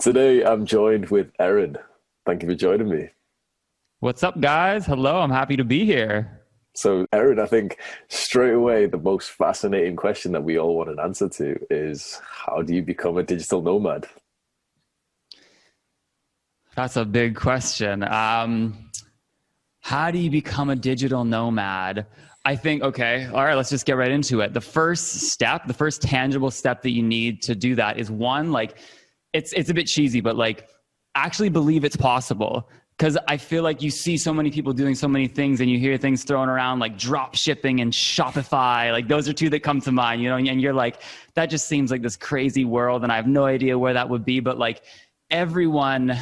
Today I'm joined with Eron. Thank you for joining me. What's up, guys? Hello, I'm happy to be here. So, Eron, I think straight away the most fascinating question that we all want an answer to is how do you become a digital nomad? That's a big question. How do you become a digital nomad? I think, okay, all right, let's just get right into it. The first step, the first tangible step that you need to do that is one, like, it's a bit cheesy, but like, actually believe it's possible. Because I feel like you see so many people doing so many things and you hear things thrown around like drop shipping and Shopify. Like those are two that come to mind, and you're like, that just seems like this crazy world and I have no idea where that would be. But like everyone,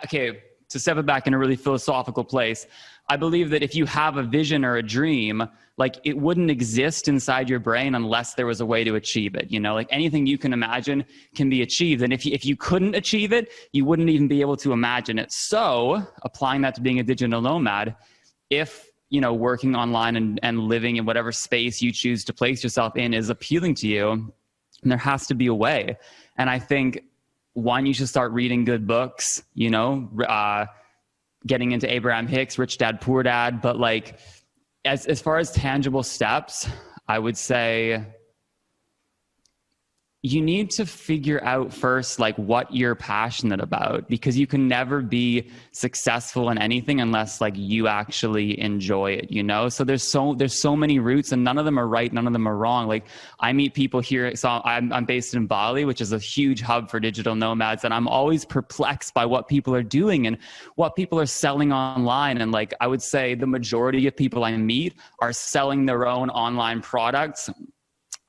okay, to step it back in a really philosophical place, I believe that if you have a vision or a dream, like it wouldn't exist inside your brain unless there was a way to achieve it. Like anything you can imagine can be achieved. And if you couldn't achieve it, you wouldn't even be able to imagine it. So applying that to being a digital nomad, if, working online and living in whatever space you choose to place yourself in is appealing to you, there has to be a way. And I think one, you should start reading good books, getting into Abraham Hicks, Rich Dad, Poor Dad. But like, as far as tangible steps, I would say you need to figure out first, like what you're passionate about, because you can never be successful in anything unless like you actually enjoy it, So there's so many routes and none of them are right. None of them are wrong. Like I meet people here. So I'm based in Bali, which is a huge hub for digital nomads. And I'm always perplexed by what people are doing and what people are selling online. And like, I would say the majority of people I meet are selling their own online products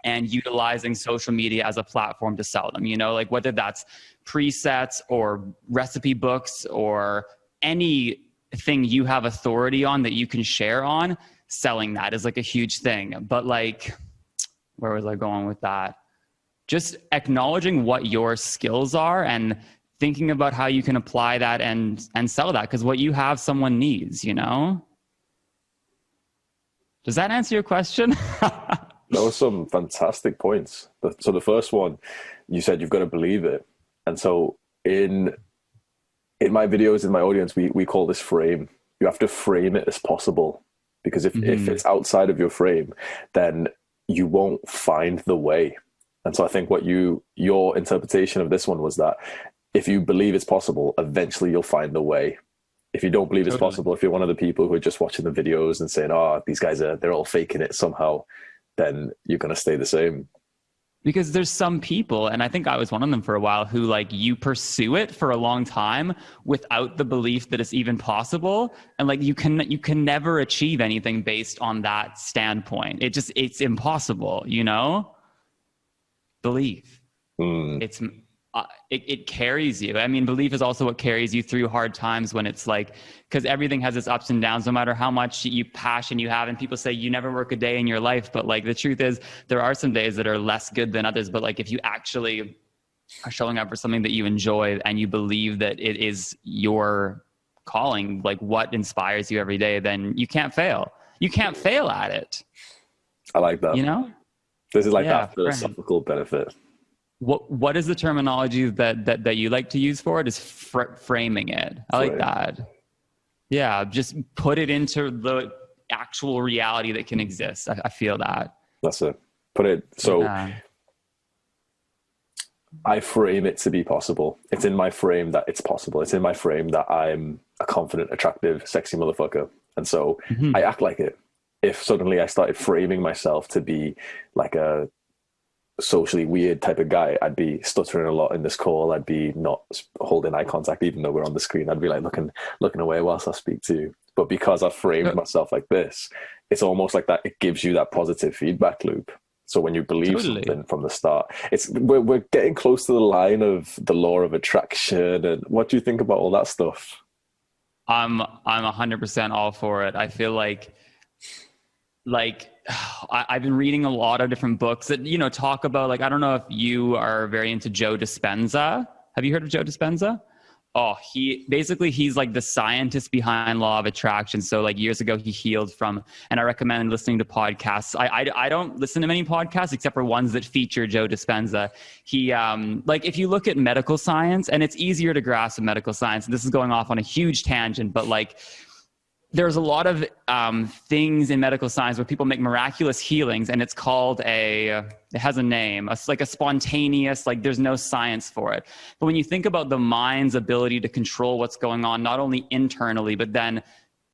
and utilizing social media as a platform to sell them, like whether that's presets or recipe books or anything you have authority on that you can share on, selling that is like a huge thing. But like, where was I going with that? Just acknowledging what your skills are and thinking about how you can apply that and sell that, because what you have, someone needs, Does that answer your question? Those are some fantastic points. So the first one, you said you've got to believe it. And so in my videos, in my audience, we call this frame. You have to frame it as possible, because if it's outside of your frame, then you won't find the way. And so I think your interpretation of this one was that if you believe it's possible, eventually you'll find the way. If you don't believe it's possible, if you're one of the people who are just watching the videos and saying, oh, these guys they're all faking it somehow, then you're going to stay the same. Because there's some people, and I think I was one of them for a while, who like you pursue it for a long time without the belief that it's even possible. And like you can never achieve anything based on that standpoint. It's impossible, Belief. It carries you. I mean, belief is also what carries you through hard times when it's like, because everything has its ups and downs, no matter how much passion you have. And people say you never work a day in your life. But like the truth is there are some days that are less good than others. But like if you actually are showing up for something that you enjoy and you believe that it is your calling, like what inspires you every day, then you can't fail. You can't fail at it. I like that. This is like that philosophical benefit. What is the terminology that you like to use for it? Is framing it. I like that. Yeah, just put it into the actual reality that can exist. I feel that. That's it. Put it so. Yeah. I frame it to be possible. It's in my frame that it's possible. It's in my frame that I'm a confident, attractive, sexy motherfucker, and so I act like it. If suddenly I started framing myself to be like a socially weird type of guy, I'd be stuttering a lot in this call. I'd be not holding eye contact even though we're on the screen. I'd be like looking away whilst I speak to you. But because I've framed myself like this, it's almost like that. It gives you that positive feedback loop. So when you believe something from the start, we're getting close to the line of the law of attraction. And what do you think about all that stuff? I'm 100% all for it. I feel like I've been reading a lot of different books that, talk about, like, I don't know if you are very into Joe Dispenza. Have you heard of Joe Dispenza? he's like the scientist behind law of attraction. So like years ago he healed from, and I recommend listening to podcasts. I don't listen to many podcasts except for ones that feature Joe Dispenza. He like if you look at medical science, and it's easier to grasp medical science, and this is going off on a huge tangent, but like there's a lot of things in medical science where people make miraculous healings, and it's called it has a name. It's like a spontaneous, like there's no science for it. But when you think about the mind's ability to control what's going on, not only internally, but then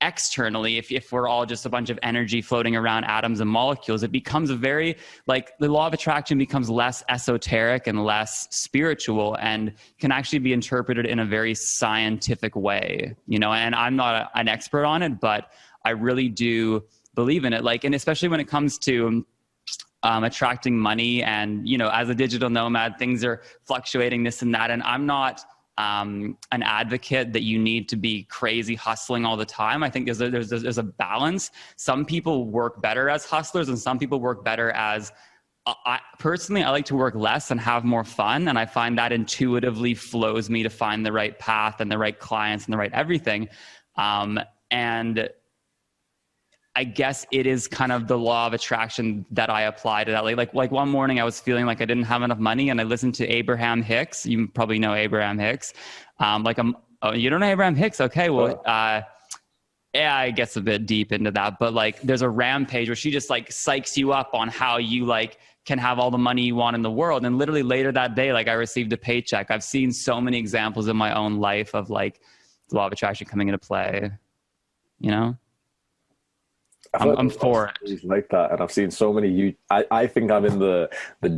externally, if we're all just a bunch of energy floating around atoms and molecules, it becomes a very, like the law of attraction becomes less esoteric and less spiritual, and can actually be interpreted in a very scientific way, you know. And I'm not an expert on it, but I really do believe in it. Like, and especially when it comes to attracting money, and, you know, as a digital nomad, things are fluctuating, this and that. And I'm not an advocate that you need to be crazy hustling all the time. I think there's a balance. Some people work better as hustlers, and some people work better as, personally, I like to work less and have more fun. And I find that intuitively flows me to find the right path and the right clients and the right everything. And I guess it is kind of the law of attraction that I apply to that. Like one morning I was feeling like I didn't have enough money, and I listened to Abraham Hicks. You probably know Abraham Hicks. You don't know Abraham Hicks? Okay. Well, yeah, it gets a bit deep into that, but like there's a rampage where she just like psychs you up on how you like can have all the money you want in the world. And literally later that day, like I received a paycheck. I've seen so many examples in my own life of like the law of attraction coming into play, you know? I'm for it. Like that, and I've seen so many. I think I'm in the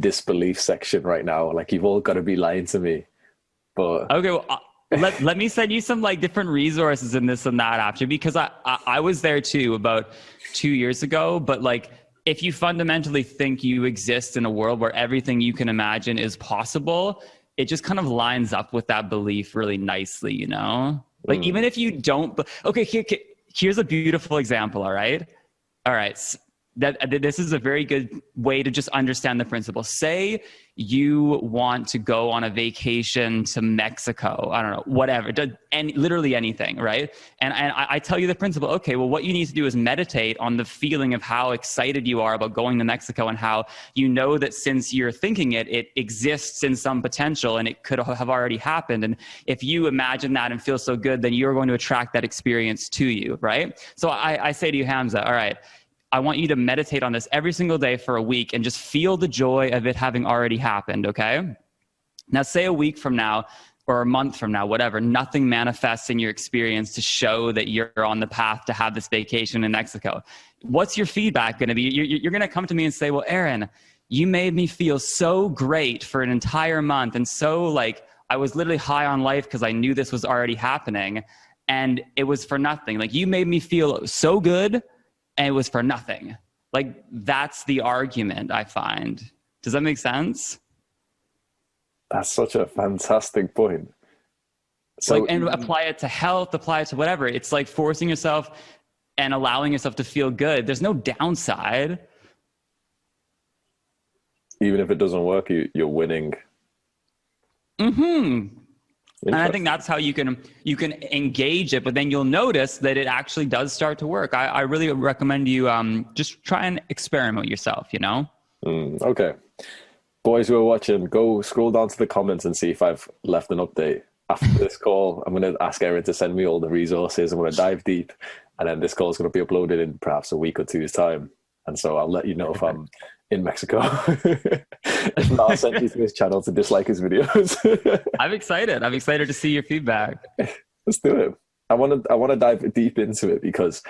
disbelief section right now. Like, you've all got to be lying to me. But okay, well, let me send you some like different resources in this and that after, because I was there too about 2 years ago. But like, if you fundamentally think you exist in a world where everything you can imagine is possible, it just kind of lines up with that belief really nicely, you know. Like even if you don't, here's a beautiful example. All right. This is a very good way to just understand the principle. Say you want to go on a vacation to Mexico, I don't know, whatever, and literally anything, right? And I tell you the principle, okay, well, what you need to do is meditate on the feeling of how excited you are about going to Mexico, and how you know that since you're thinking it exists in some potential, and it could have already happened. And if you imagine that and feel so good, then you're going to attract that experience to you, right? So I say to you, Hamza, all right, I want you to meditate on this every single day for a week and just feel the joy of it having already happened, okay? Now, say a week from now or a month from now, whatever, nothing manifests in your experience to show that you're on the path to have this vacation in Mexico. What's your feedback going to be? You're going to come to me and say, well, Eron, you made me feel so great for an entire month, and so like I was literally high on life because I knew this was already happening, and it was for nothing. Like, you made me feel so good, and it was for nothing. Like, that's the argument, I find. Does that make sense? That's such a fantastic point. So, like, and apply it to health, apply it to whatever. It's like forcing yourself and allowing yourself to feel good. There's no downside. Even if it doesn't work, you're winning. Mm-hmm. And I think that's how you can engage it, but then you'll notice that it actually does start to work. I really recommend you just try and experiment yourself, you know? Okay. Boys who are watching, go scroll down to the comments and see if I've left an update. After this call, I'm going to ask Eron to send me all the resources. I'm going to dive deep, and then this call is going to be uploaded in perhaps a week or two's time. And so I'll let you know if I'm in Mexico. If not, I'll send you to his channel to dislike his videos. I'm excited. I'm excited to see your feedback. Let's do it. I want to dive deep into it because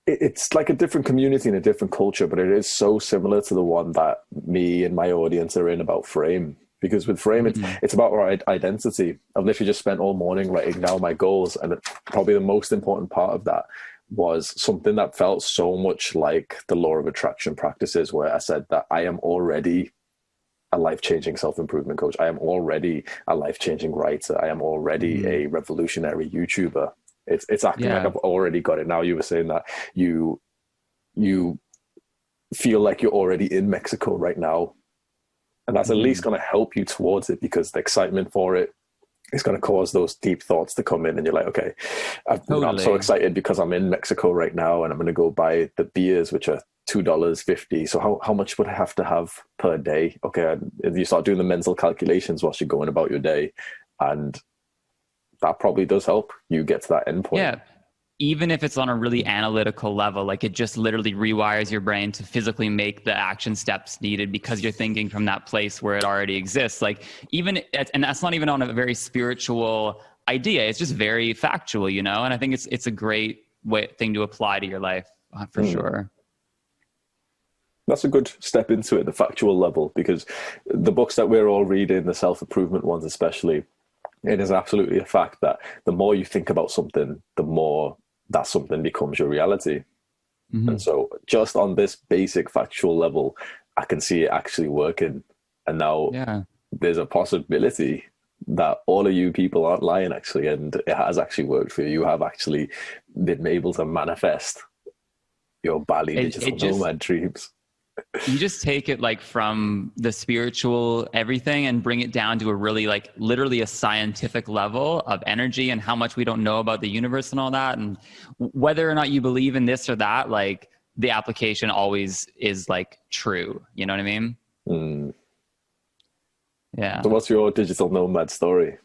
it's like a different community and a different culture, but it is so similar to the one that me and my audience are in about Frame. Because with Frame, it's about our identity. I've literally just spent all morning writing down my goals, and probably the most important part of that was something that felt so much like the law of attraction practices, where I said that I am already a life-changing self-improvement coach. I am already a life-changing writer. I am already a revolutionary YouTuber. It's acting like I've already got it. Now, you were saying that you feel like you're already in Mexico right now. And that's at least going to help you towards it, because the excitement for it it's going to cause those deep thoughts to come in, and you're like, okay, I'm so Totally. excited because I'm in Mexico right now, and I'm going to go buy the beers, which are $2.50. So how much would I have to have per day? Okay, and you start doing the mental calculations whilst you're going about your day, and that probably does help you get to that end point. Yeah. Even if it's on a really analytical level, like it just literally rewires your brain to physically make the action steps needed because you're thinking from that place where it already exists. Like even, and that's not even on a very spiritual idea. It's just very factual, you know? And I think it's a great thing to apply to your life for sure. That's a good step into it, the factual level, because the books that we're all reading, the self-improvement ones especially, it is absolutely a fact that the more you think about something, the more that something becomes your reality. And so just on this basic factual level, I can see it actually working. And now there's a possibility that all of you people aren't lying, actually, and it has actually worked for you. You have actually been able to manifest your Bali digital nomad dreams. You just take it like from the spiritual everything and bring it down to a really like literally a scientific level of energy and how much we don't know about the universe and all that. And whether or not you believe in this or that, like the application always is like true. You know what I mean? Yeah. So what's your digital nomad story?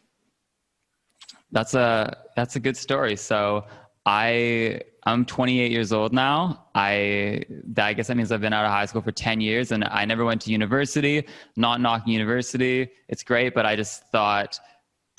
That's a good story. So I'm 28 years old now. I guess that means I've been out of high school for 10 years and I never went to university. Not knocking university. It's great, but I just thought,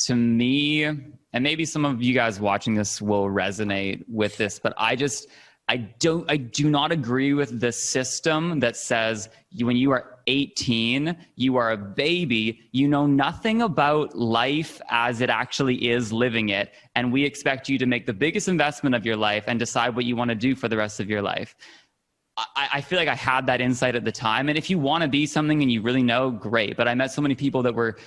to me, and maybe some of you guys watching this will resonate with this, but I do not agree with the system that says when you are 18, you are a baby, you know nothing about life as it actually is living it, and we expect you to make the biggest investment of your life and decide what you want to do for the rest of your life. I feel like I had that insight at the time. And if you want to be something and you really know, great. But I met so many people that were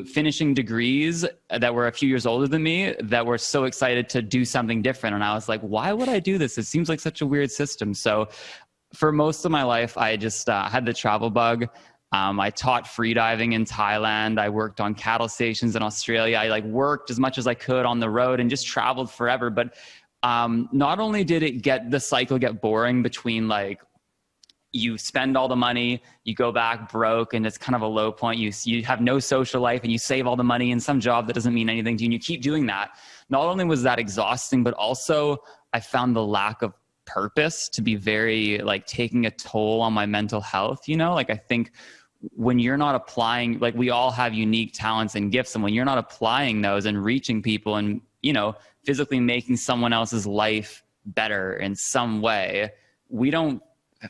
finishing degrees that were a few years older than me that were so excited to do something different. And I was like, why would I do this? It seems like such a weird system. So for most of my life, I just had the travel bug. I taught freediving in Thailand. I worked on cattle stations in Australia. I like worked as much as I could on the road and just traveled forever. But not only did the cycle get boring between like you spend all the money, you go back broke, and it's kind of a low point. You have no social life and you save all the money in some job that doesn't mean anything to you and you keep doing that. Not only was that exhausting, but also I found the lack of purpose to be very like taking a toll on my mental health. You know, like I think when you're not applying, like we all have unique talents and gifts, and when you're not applying those and reaching people and, you know, physically making someone else's life better in some way, we don't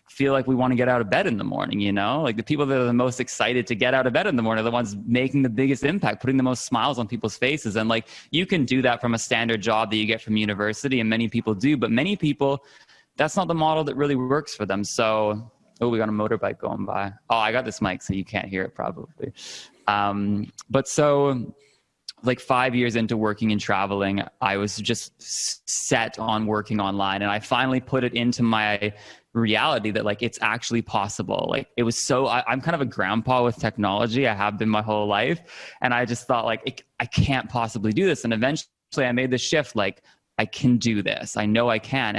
feel like we want to get out of bed in the morning, you know? Like the people that are the most excited to get out of bed in the morning are the ones making the biggest impact, putting the most smiles on people's faces. And like you can do that from a standard job that you get from university, and many people do, but many people, that's not the model that really works for them. So, oh, we got a motorbike going by. Oh, I got this mic so you can't hear it probably. But so like 5 years into working and traveling, I was just set on working online. And I finally put it into my reality that like, it's actually possible. Like it was so, I'm kind of a grandpa with technology. I have been my whole life. And I just thought like, I can't possibly do this. And eventually I made the shift. Like I can do this. I know I can.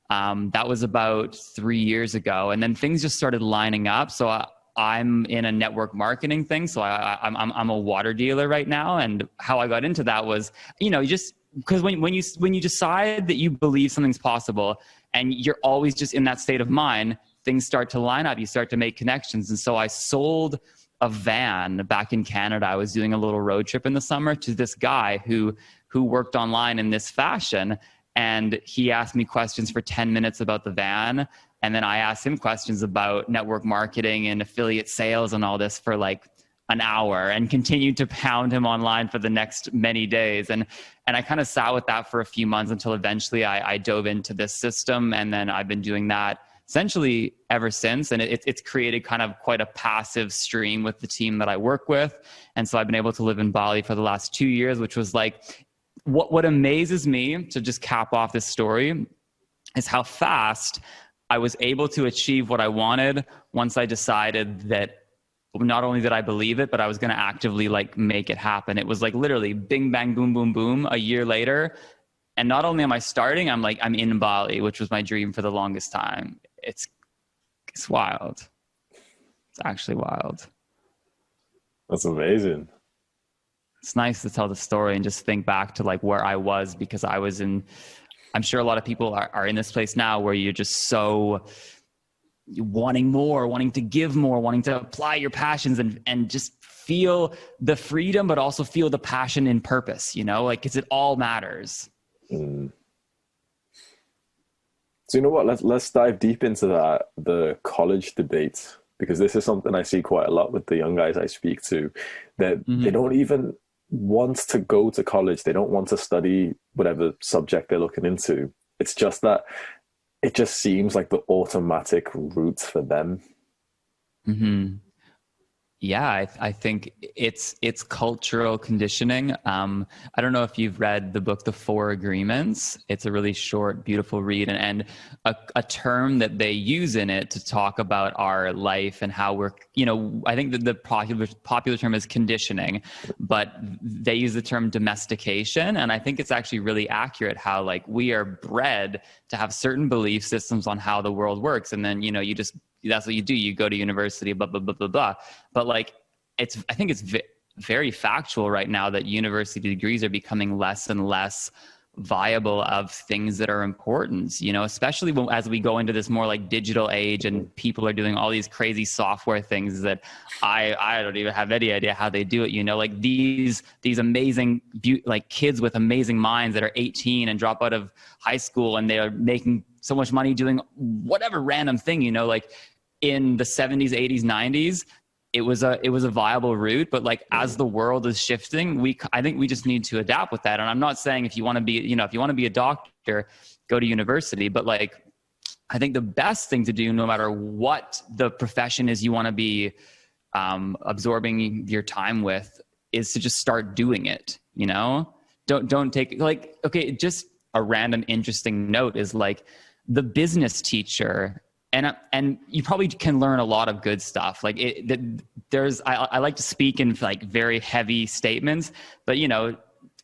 And that was about 3 years ago. And then things just started lining up. So I'm in a network marketing thing. So I'm a water dealer right now. And how I got into that was, you know, just because when you decide that you believe something's possible and you're always just in that state of mind, things start to line up. You start to make connections. And so I sold a van back in Canada. I was doing a little road trip in the summer to this guy who worked online in this fashion. And he asked me questions for 10 minutes about the van. And then I asked him questions about network marketing and affiliate sales and all this for like an hour, and continued to pound him online for the next many days. And I kind of sat with that for a few months until eventually I dove into this system. And then I've been doing that essentially ever since. And it's created kind of quite a passive stream with the team that I work with. And so I've been able to live in Bali for the last 2 years, which was like, what amazes me, to just cap off this story, is how fast I was able to achieve what I wanted once I decided that not only did I believe it, but I was going to actively like make it happen. It was like literally bing, bang, boom, boom, boom a year later. And not only am I starting, I'm in Bali, which was my dream for the longest time. It's wild. It's actually wild. That's amazing. It's nice to tell the story and just think back to like where I was, because I'm sure a lot of people are in this place now where you're just so wanting more, wanting to give more, wanting to apply your passions and just feel the freedom, but also feel the passion and purpose, like, 'cause it all matters. So you know what, let's dive deep into the college debate, because this is something I see quite a lot with the young guys I speak to, that they don't even want to go to college. They don't want to study whatever subject they're looking into. It's just that it just seems like the automatic route for them. Yeah, I think it's cultural conditioning. I don't know if you've read the book, The Four Agreements. It's a really short, beautiful read, and a term that they use in it to talk about our life and how we're, I think that the popular term is conditioning, but they use the term domestication. And I think it's actually really accurate how like we are bred to have certain belief systems on how the world works. And then, that's what you do. You go to university, blah, blah, blah, blah, blah. But like, I think it's very factual right now that university degrees are becoming less and less viable of things that are important, especially as we go into this more like digital age and people are doing all these crazy software things that I don't even have any idea how they do it, like these amazing, like kids with amazing minds that are 18 and drop out of high school and they are making so much money doing whatever random thing, like in the 70s, 80s, 90s, it was a viable route. But like, as the world is shifting, I think we just need to adapt with that. And I'm not saying if you want to be a doctor, go to university, but like, I think the best thing to do, no matter what the profession is you want to be absorbing your time with, is to just start doing it. Don't take like, okay, just a random interesting note is like the business teacher. And you probably can learn a lot of good stuff. Like I like to speak in like very heavy statements, but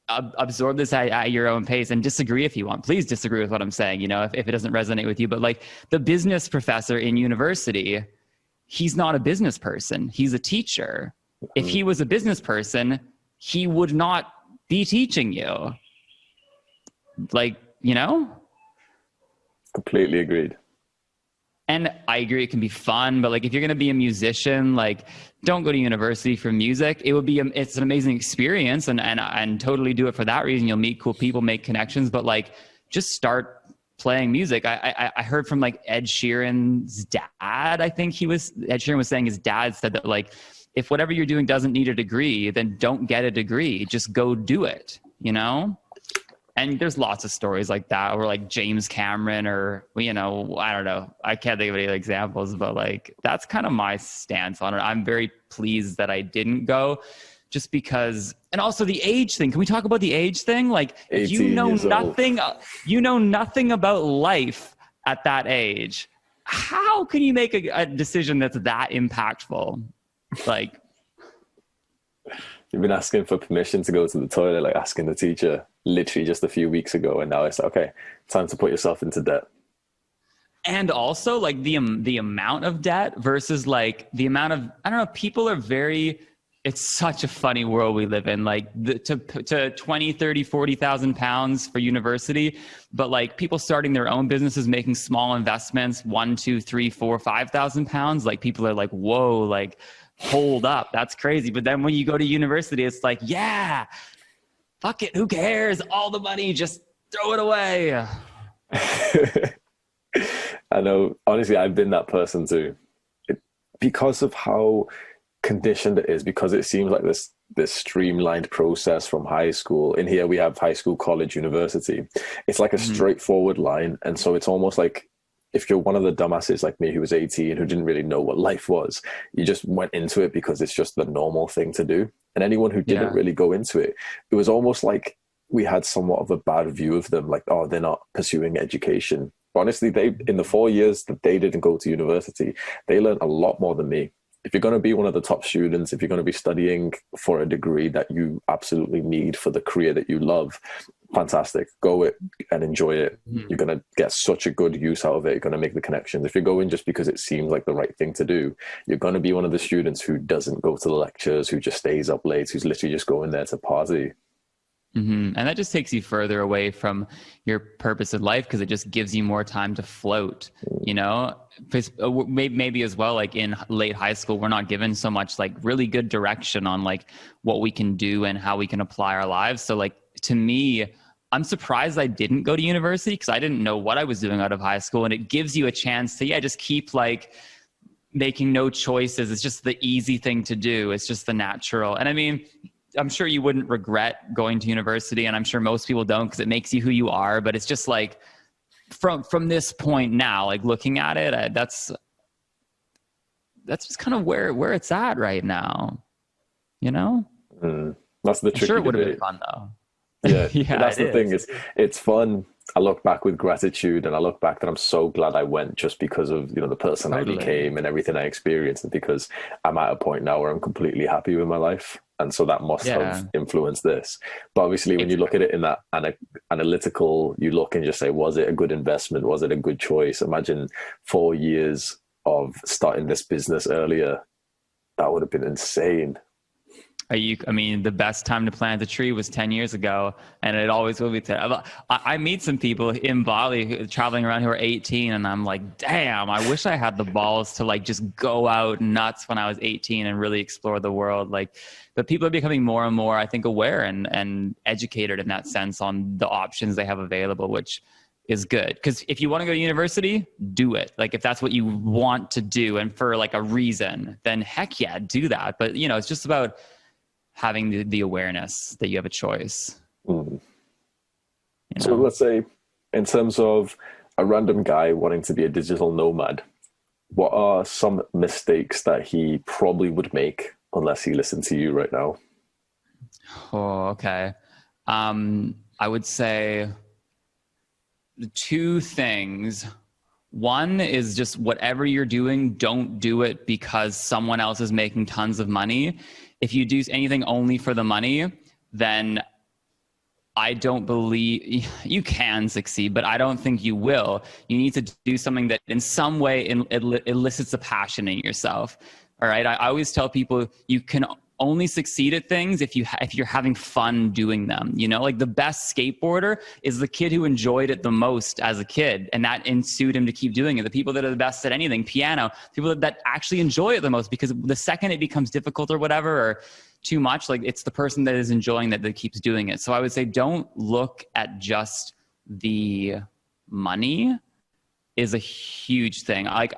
absorb this at your own pace and disagree if you want. Please disagree with what I'm saying, if it doesn't resonate with you. But like the business professor in university, he's not a business person. He's a teacher. If he was a business person, he would not be teaching you. Like, Completely agreed. And I agree, it can be fun, but like if you're going to be a musician, like don't go to university for music. It's an amazing experience and totally do it for that reason. You'll meet cool people, make connections, but like just start playing music. I heard from like Ed Sheeran's dad. Ed Sheeran was saying his dad said that like, if whatever you're doing doesn't need a degree, then don't get a degree. Just go do it, And there's lots of stories like that, or like James Cameron, or, I don't know. I can't think of any examples, but like, that's kind of my stance on it. I'm very pleased that I didn't go, just because, and also the age thing. Can we talk about the age thing? Like, if you know nothing about life at that age, how can you make a decision that's that impactful? Like, you've been asking for permission to go to the toilet, like asking the teacher literally just a few weeks ago, and now it's like, okay, time to put yourself into debt. And also like the amount of debt versus like the amount of, I don't know, people are it's such a funny world we live in, like to 20, 30, 40,000 pounds for university, but like people starting their own businesses, making small investments, 1, 2, 3, 4, 5,000 pounds. Like people are like, whoa, like hold up, that's crazy. But then when you go to university, it's like, yeah, fuck it, who cares? All the money, just throw it away. I know, honestly, I've been that person too. Because of how conditioned it is, because it seems like this streamlined process from high school. In here we have high school, college, university. It's like a straightforward line. And so it's almost like, if you're one of the dumbasses like me who was 18, who didn't really know what life was, you just went into it because it's just the normal thing to do. And anyone who didn't really go into it, it was almost like we had somewhat of a bad view of them, like, oh, they're not pursuing education. But honestly, in the 4 years that they didn't go to university, they learned a lot more than me. if you're going to be one of the top students, if you're going to be studying for a degree that you absolutely need for the career that you love, fantastic. Go it and enjoy it. You're going to get such a good use out of it. You're going to make the connections. If you're going just because it seems like the right thing to do, you're going to be one of the students who doesn't go to the lectures, who just stays up late, who's literally just going there to party. And that just takes you further away from your purpose in life, because it just gives you more time to float, you know. Maybe as well, like in late high school, we're not given so much like really good direction on like what we can do and how we can apply our lives. So like, to me, I'm surprised I didn't go to university, because I didn't know what I was doing out of high school. And it gives you a chance to, just keep like making no choices. It's just the easy thing to do. It's just the natural. And I mean, I'm sure you wouldn't regret going to university, and I'm sure most people don't, because it makes you who you are. But it's just like from this point now, like looking at it, that's just kind of where it's at right now, you know. That's the tricky sure it would have debate. been fun though. Yeah, that's the thing. It's fun. I look back with gratitude, and I look back that I'm so glad I went, just because of, you know, the person I became and everything I experienced, and because I'm at a point now where I'm completely happy with my life. And so that must have influenced this. But obviously, when you look at it in that analytical, you look and just say, was it a good investment? Was it a good choice? Imagine 4 years of starting this business earlier. That would have been insane. I mean, the best time to plant a tree was 10 years ago, and it always will be. I meet some people in Bali traveling around who are 18, and I'm like, damn, I wish I had the balls to like just go out nuts when I was 18 and really explore the world. Like, but people are becoming more and more, I think, aware and educated in that sense on the options they have available, which is good. Because if you want to go to university, do it. Like, if that's what you want to do and for like a reason, then heck yeah, do that. But, you know, it's just about having the awareness that you have a choice. You know? So let's say, in terms of a random guy wanting to be a digital nomad, what are some mistakes that he probably would make unless he listened to you right now? Oh, okay. I would say two things. One is just whatever you're doing, don't do it because someone else is making tons of money. If you do anything only for the money, then I don't believe you can succeed, but I don't think you will. You need to do something that in some way elicits a passion in yourself. All right. I always tell people you can only succeed at things if you're having fun doing them. You know, like the best skateboarder is the kid who enjoyed it the most as a kid, and that ensued him to keep doing it. The people that are the best at anything, piano, people that actually enjoy it the most, because the second it becomes difficult or whatever, or too much, like it's the person that is enjoying that keeps doing it. So I would say don't look at just the money is a huge thing. Like,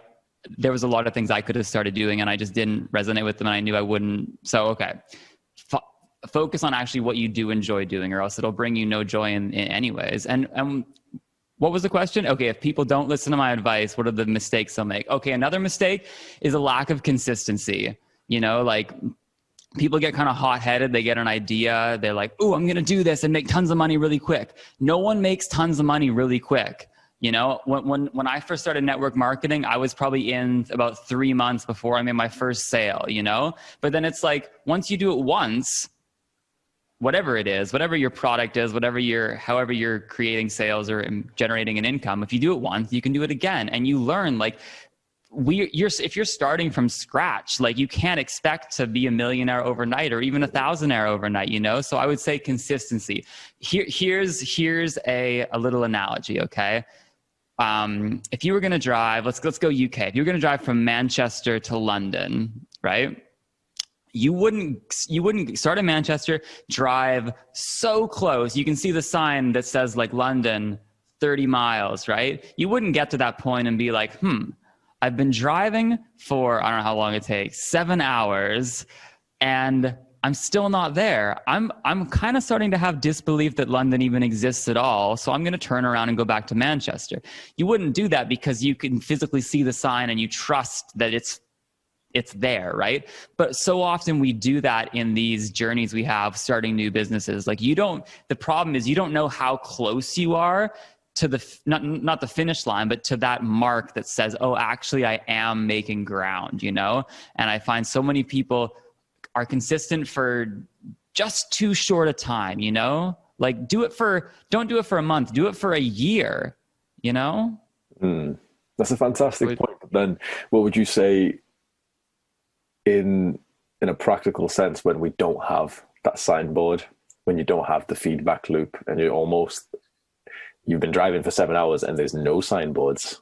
there was a lot of things I could have started doing and I just didn't resonate with them, and I knew I wouldn't. So, okay, focus on actually what you do enjoy doing, or else it'll bring you no joy in anyways. And what was the question? Okay, if people don't listen to my advice, what are the mistakes they'll make? Okay, another mistake is a lack of consistency. You know, like people get kind of hot-headed. They get an idea. They're like, "Ooh, I'm going to do this and make tons of money really quick." No one makes tons of money really quick. You know, when I first started network marketing, I was probably in about 3 months before I made my first sale, you know? But then it's like, once you do it once, whatever it is, whatever your product is, however you're creating sales or generating an income, if you do it once, you can do it again. And you learn, like, if you're starting from scratch, like, you can't expect to be a millionaire overnight or even 1,000-aire overnight, you know? So I would say consistency. Here's a little analogy, okay? If you were going to drive, let's go UK. If you were going to drive from Manchester to London, right? You wouldn't start in Manchester, drive so close. You can see the sign that says like London, 30 miles, right? You wouldn't get to that point and be like, I've been driving for, I don't know how long it takes, 7 hours, and I'm still not there. I'm kind of starting to have disbelief that London even exists at all. So I'm going to turn around and go back to Manchester. You wouldn't do that because you can physically see the sign and you trust that it's there, right? But so often we do that in these journeys we have starting new businesses. Like, the problem is you don't know how close you are to the, not the finish line, but to that mark that says, oh, actually I am making ground, you know? And I find so many people are consistent for just too short a time, you know? Like don't do it for a month, do it for a year, you know? That's a fantastic point. But then what would you say in a practical sense when we don't have that signboard, when you don't have the feedback loop, and you've been driving for 7 hours and there's no signboards?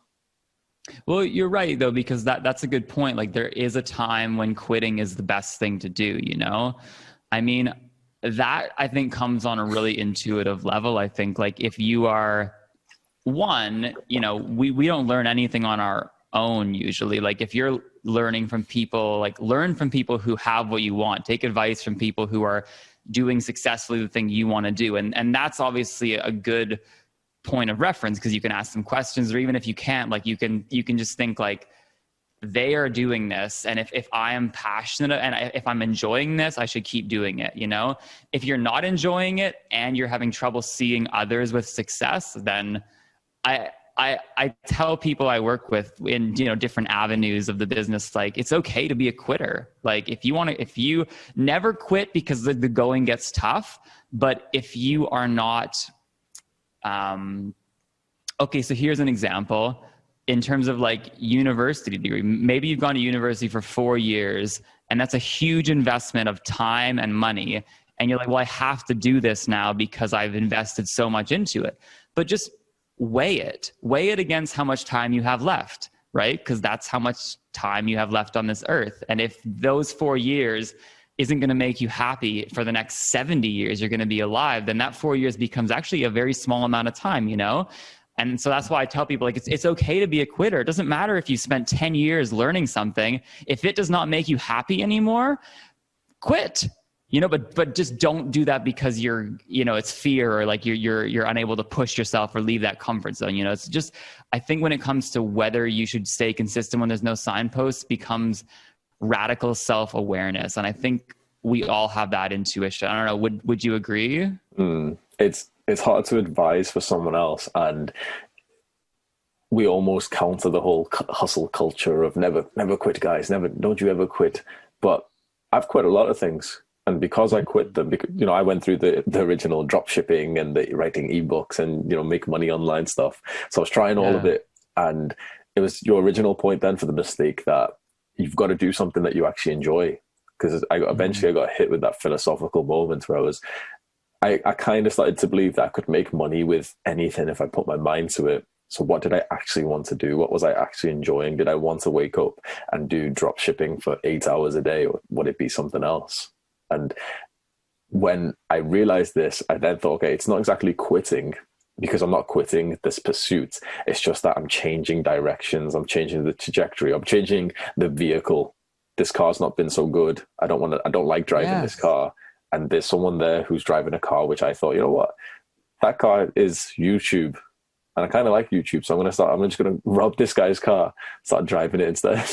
Well, you're right though, because that's a good point. Like there is a time when quitting is the best thing to do, you know? I mean, that I think comes on a really intuitive level. I think like if you are one, you know, we don't learn anything on our own usually. Like if you're learning from people, like learn from people who have what you want, take advice from people who are doing successfully the thing you want to do. And that's obviously a good point of reference because you can ask them questions, or even if you can't, like you can just think like they are doing this. And if I am passionate and if I'm enjoying this, I should keep doing it. You know, if you're not enjoying it and you're having trouble seeing others with success, then I tell people I work with in, you know, different avenues of the business, like it's okay to be a quitter. Like if you never quit because the going gets tough, but if you are not, okay, so here's an example in terms of like university degree. Maybe you've gone to university for 4 years and that's a huge investment of time and money. And you're like, well, I have to do this now because I've invested so much into it. But just weigh it against how much time you have left, right? Because that's how much time you have left on this earth. And if those 4 years isn't going to make you happy for the next 70 years you're going to be alive, then that 4 years becomes actually a very small amount of time, you know? And so that's why I tell people, like, it's okay to be a quitter. It doesn't matter if you spent 10 years learning something. If it does not make you happy anymore, quit. You know, but just don't do that because it's fear or like you're unable to push yourself or leave that comfort zone. You know, it's just, I think when it comes to whether you should stay consistent when there's no signposts becomes radical self-awareness. And I think we all have that intuition. I don't know. Would you agree? It's hard to advise for someone else. And we almost counter the whole hustle culture of never quit, guys. Don't you ever quit. But I've quit a lot of things. And because I quit them, because, you know, I went through the original drop shipping and the writing ebooks and, you know, make money online stuff. So I was trying all of it. And it was your original point then for the mistake that you've got to do something that you actually enjoy. Because eventually I got hit with that philosophical moment where I kind of started to believe that I could make money with anything if I put my mind to it. So what did I actually want to do? What was I actually enjoying? Did I want to wake up and do drop shipping for 8 hours a day, or would it be something else? And when I realized this, I then thought, okay, it's not exactly quitting, because I'm not quitting this pursuit. It's just that I'm changing directions. I'm changing the trajectory. I'm changing the vehicle. This car's not been so good. I don't like driving this car. And there's someone there who's driving a car, which I thought, you know what? That car is YouTube. And I kind of like YouTube. So I'm just going to rob this guy's car, start driving it instead.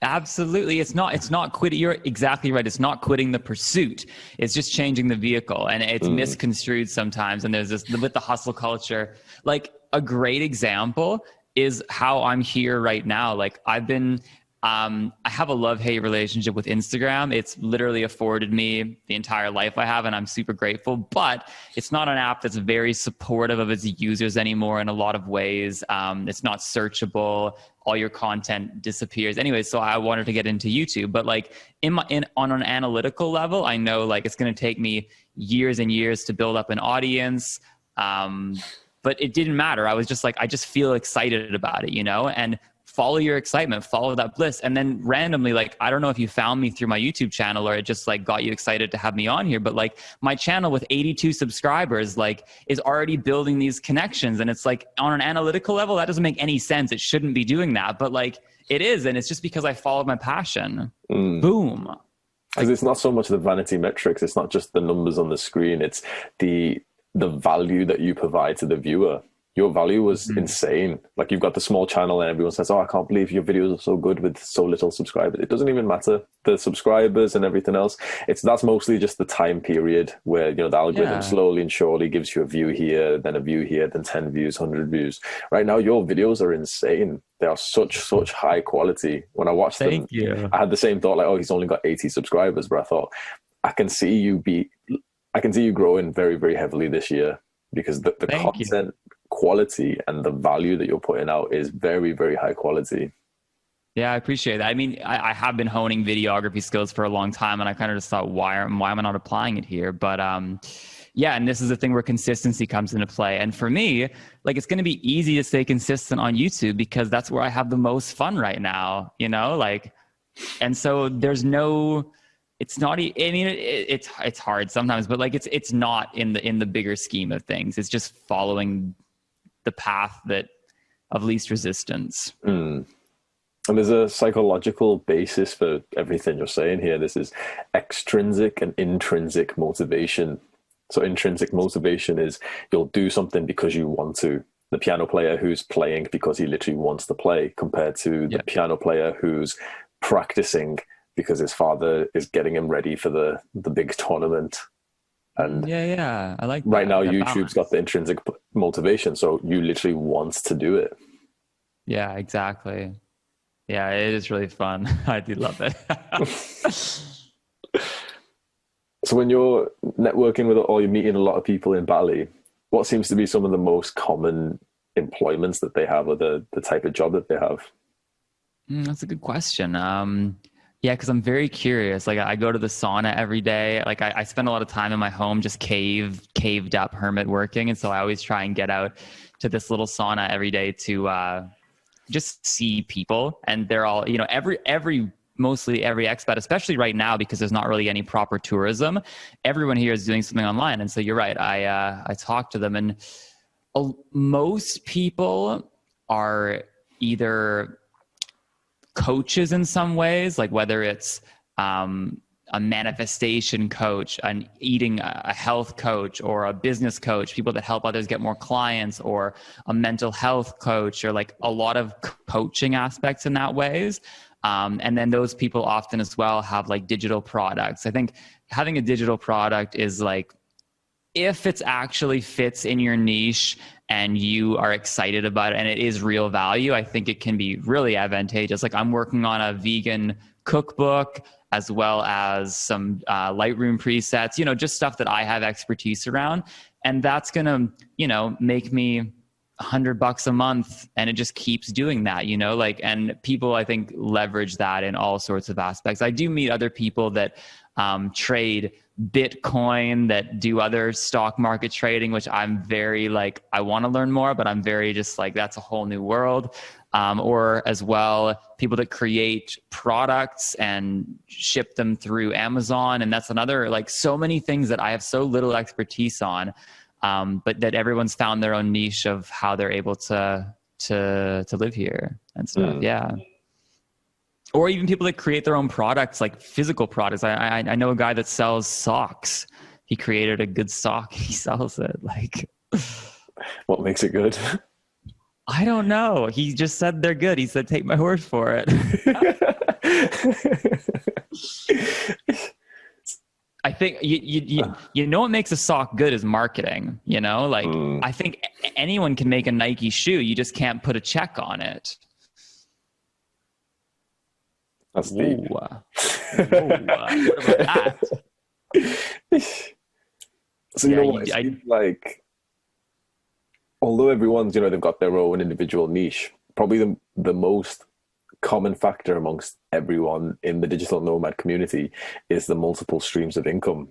Absolutely. It's not quitting. You're exactly right. It's not quitting the pursuit. It's just changing the vehicle, and it's misconstrued sometimes. And there's this with the hustle culture, like a great example is how I'm here right now. Like I have a love-hate relationship with Instagram. It's literally afforded me the entire life I have, and I'm super grateful. But it's not an app that's very supportive of its users anymore in a lot of ways. It's not searchable. All your content disappears. Anyway, so I wanted to get into YouTube. But like on an analytical level, I know like it's going to take me years and years to build up an audience. But it didn't matter. I was just like, I just feel excited about it, you know? And follow your excitement, follow that bliss. And then randomly, like, I don't know if you found me through my YouTube channel or it just like got you excited to have me on here, but like my channel with 82 subscribers, like is already building these connections. And it's like on an analytical level, that doesn't make any sense. It shouldn't be doing that, but like it is. And it's just because I followed my passion. Boom. Because it's not so much the vanity metrics. It's not just the numbers on the screen. It's the value that you provide to the viewer. your value was insane. Like, you've got the small channel and everyone says, oh, I can't believe your videos are so good with so little subscribers. It doesn't even matter, the subscribers and everything else. That's mostly just the time period where, you know, the algorithm slowly and surely gives you a view here, then a view here, then 10 views, 100 views. Right now, your videos are insane. They are such high quality. When I watched them, I had the same thought, like, oh, he's only got 80 subscribers. But I thought, I can see you growing very, very heavily this year, because the content quality and the value that you're putting out is very, very high quality. Yeah, I appreciate that. I mean, I have been honing videography skills for a long time, and I kind of just thought, why am I not applying it here? But yeah, and this is the thing where consistency comes into play. And for me, like, it's going to be easy to stay consistent on YouTube because that's where I have the most fun right now, you know, like, and so there's no, it's not, I mean, it's hard sometimes, but like, it's not in the bigger scheme of things. It's just following the path of least resistance. And there's a psychological basis for everything you're saying here. This is extrinsic and intrinsic motivation. So intrinsic motivation is you'll do something because you want to. The piano player who's playing because he literally wants to play, compared to the piano player who's practicing because his father is getting him ready for the big tournament. And I like that. Right now, that YouTube's balance. got the intrinsic motivation, so you literally want to do it. Yeah, exactly. Yeah, it is really fun. I do love it. So when you're networking with, or you're meeting a lot of people in Bali, what seems to be some of the most common employments that they have, or the type of job that they have? That's a good question. Yeah, because I'm very curious. Like, I go to the sauna every day. Like, I spend a lot of time in my home just caved up hermit working. And so I always try and get out to this little sauna every day to just see people. And they're all, you know, mostly every expat, especially right now, because there's not really any proper tourism, everyone here is doing something online. And so you're right. I talk to them, and most people are either coaches in some ways, like whether it's a manifestation coach, a health coach, or a business coach, people that help others get more clients, or a mental health coach, or like a lot of coaching aspects in that ways. And then those people often as well have like digital products. I think having a digital product is like, if it's actually fits in your niche and you are excited about it and it is real value, I think it can be really advantageous. Like, I'm working on a vegan cookbook, as well as some Lightroom presets, you know, just stuff that I have expertise around. And that's going to, you know, make me $100 a month, and it just keeps doing that, you know, like, and people, I think, leverage that in all sorts of aspects. I do meet other people that trade Bitcoin, that do other stock market trading, which I'm very like, I want to learn more, but I'm very just like, that's a whole new world. Or as well, people that create products and ship them through Amazon. And that's another, like, so many things that I have so little expertise on. But that everyone's found their own niche of how they're able to live here and stuff. Yeah. Or even people that create their own products, like physical products. I know a guy that sells socks. He created a good sock. He sells it. Like, what makes it good? I don't know. He just said they're good. He said, take my word for it. I think you know what makes a sock good is marketing, you know, like I think anyone can make a Nike shoe. You just can't put a check on it. That's deep. What about that? So, you know what, like, although everyone's, you know, they've got their own individual niche, probably the most common factor amongst everyone in the digital nomad community is the multiple streams of income.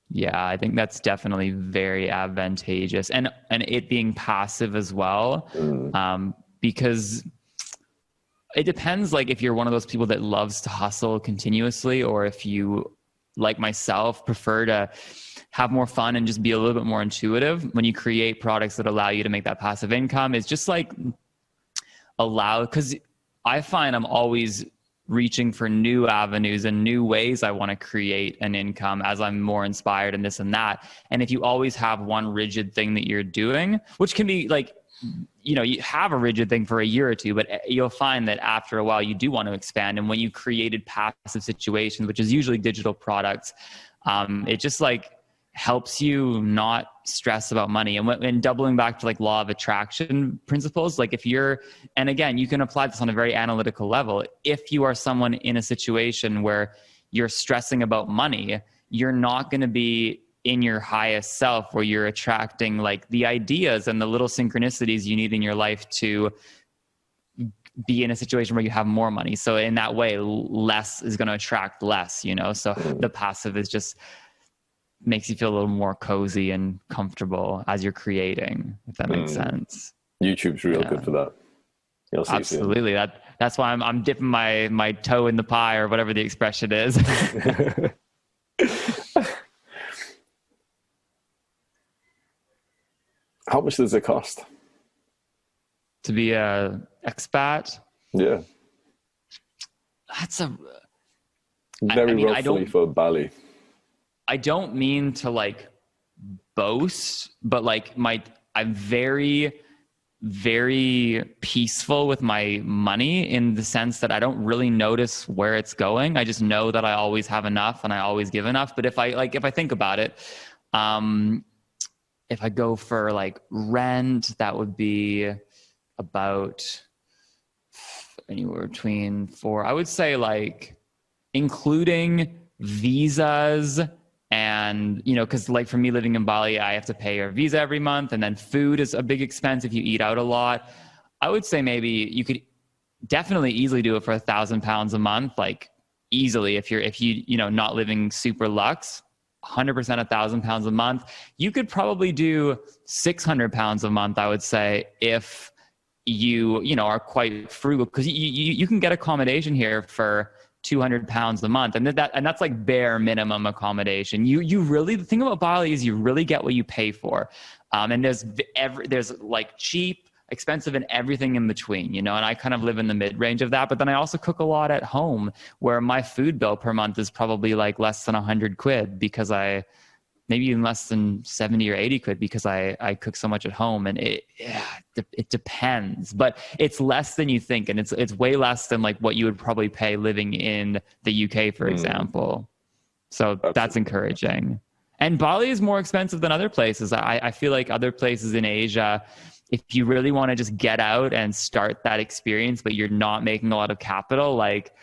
Yeah, I think that's definitely very advantageous, and it being passive as well, because it depends. Like, if you're one of those people that loves to hustle continuously, or if you, like myself, prefer to have more fun and just be a little bit more intuitive. When you create products that allow you to make that passive income, it's just like because I find I'm always reaching for new avenues and new ways I want to create an income as I'm more inspired and this and that. And if you always have one rigid thing that you're doing, which can be like, you know, you have a rigid thing for a year or two, but you'll find that after a while you do want to expand. And when you created passive situations, which is usually digital products, it just like helps you not stress about money. And doubling back to like law of attraction principles, like if you're, and again, you can apply this on a very analytical level. If you are someone in a situation where you're stressing about money, you're not going to be in your highest self, where you're attracting like the ideas and the little synchronicities you need in your life to be in a situation where you have more money. So in that way, less is going to attract less, you know? So the passive is just makes you feel a little more cozy and comfortable as you're creating, if that makes sense. YouTube's real good for that. You'll see absolutely. That's why I'm dipping my toe in the pie, or whatever the expression is. How much does it cost to be a expat? Yeah, that's a very roughly for Bali. I don't mean to like boast, but like I'm very, very peaceful with my money, in the sense that I don't really notice where it's going. I just know that I always have enough and I always give enough. But if I think about it, if I go for like rent, that would be about anywhere between I would say, like, including visas and, you know, because like for me living in Bali, I have to pay a visa every month, and then food is a big expense if you eat out a lot. I would say maybe you could definitely easily do it for £1,000 a month, like easily, if you know, not living super luxe. 100% £1,000 a month. You could probably do £600 a month, I would say, if you know, are quite frugal, because you can get accommodation here for £200 a month, and that's like bare minimum accommodation. You really, the thing about Bali is you really get what you pay for, and there's like cheap, expensive, and everything in between, you know. And I kind of live in the mid-range of that, but then I also cook a lot at home, where my food bill per month is probably like less than 100 quid, because maybe even less than 70 or 80 quid, because I cook so much at home. And it depends, but it's less than you think, and it's way less than like what you would probably pay living in the UK, for example. So that's encouraging. And Bali is more expensive than other places. I feel like other places in Asia, if you really want to just get out and start that experience, but you're not making a lot of capital, like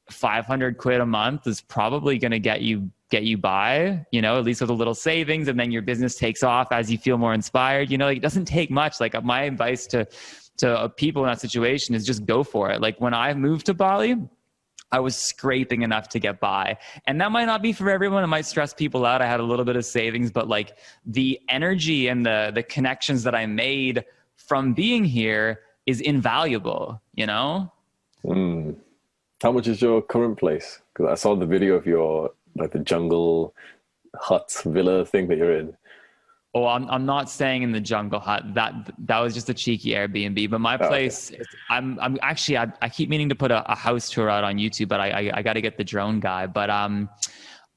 500 quid a month is probably going to get you by, you know, at least with a little savings. And then your business takes off as you feel more inspired. You know, like, it doesn't take much. Like, my advice to people in that situation is just go for it. Like, when I moved to Bali, I was scraping enough to get by. And that might not be for everyone. It might stress people out. I had a little bit of savings, but like the energy and the connections that I made from being here is invaluable, you know? How much is your current place? Because I saw the video of your, like, the jungle hut villa thing that you're in. Oh, I'm not staying in the jungle hut. That was just a cheeky Airbnb. But my place, I'm actually, I keep meaning to put a house tour out on YouTube, but I got to get the drone guy. But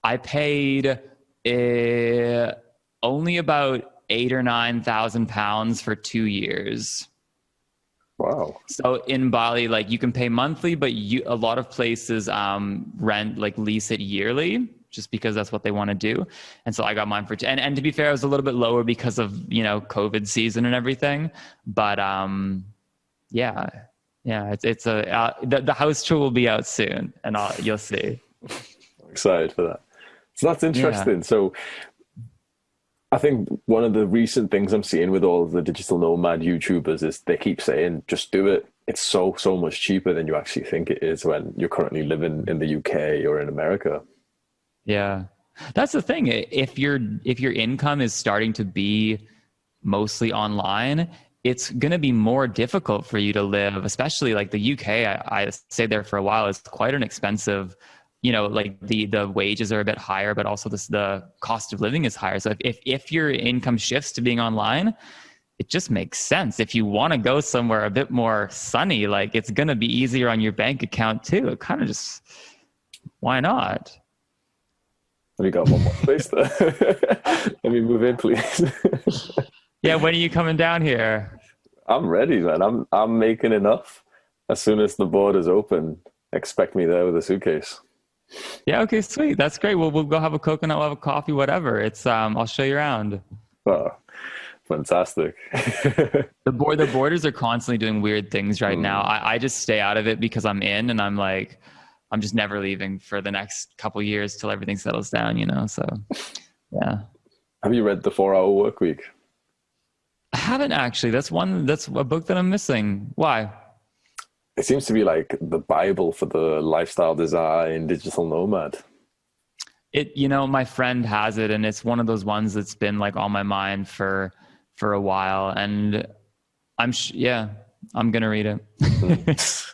I paid only about £8,000 or £9,000 for 2 years. Wow. So in Bali, like, you can pay monthly, but a lot of places lease it yearly, just because that's what they want to do. And so I got mine for and to be fair, it was a little bit lower because of, you know, COVID season and everything. But yeah, it's the house tour will be out soon, and you'll see. I'm excited for that. So that's interesting. Yeah. So I think one of the recent things I'm seeing with all of the digital nomad YouTubers is they keep saying, just do it. It's so much cheaper than you actually think it is when you're currently living in the UK or in America. Yeah, that's the thing. If your income is starting to be mostly online, it's going to be more difficult for you to live, especially like the UK. I stayed there for a while. It's quite an expensive, you know, like the wages are a bit higher, but also the cost of living is higher. So if your income shifts to being online, it just makes sense. If you want to go somewhere a bit more sunny, like it's going to be easier on your bank account too. It kind of just, why not? Have you got one more space there? Let me move in, please. Yeah, when are you coming down here? I'm ready, man. I'm making enough. As soon as the borders open, expect me there with a suitcase. Yeah, okay, sweet. That's great. We'll go have a coconut, we'll have a coffee, whatever. It's I'll show you around. Oh, fantastic. The borders are constantly doing weird things right now. I just stay out of it because I'm in, and I'm like, I'm just never leaving for the next couple of years till everything settles down, you know? So, yeah. Have you read The 4-Hour Workweek? I haven't actually. That's a book that I'm missing. Why? It seems to be like the Bible for the lifestyle design, digital nomad. My friend has it, and it's one of those ones that's been like on my mind for a while, and I'm going to read it.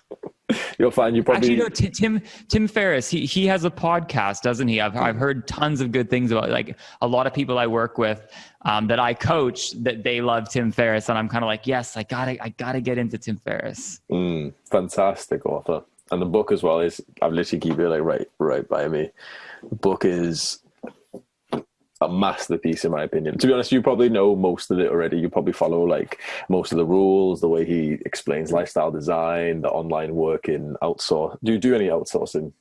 You'll find you probably actually Tim Ferriss. He has a podcast, doesn't he? I've heard tons of good things about. Like a lot of people I work with that I coach, that they love Tim Ferriss, and I'm kind of like, yes, I gotta get into Tim Ferriss. Fantastic author, and the book as well is. I've literally keep it like right by me. The book is a masterpiece in my opinion. To be honest, you probably know most of it already. You probably follow like most of the rules, the way he explains lifestyle design, the online working, outsource. Do you do any outsourcing?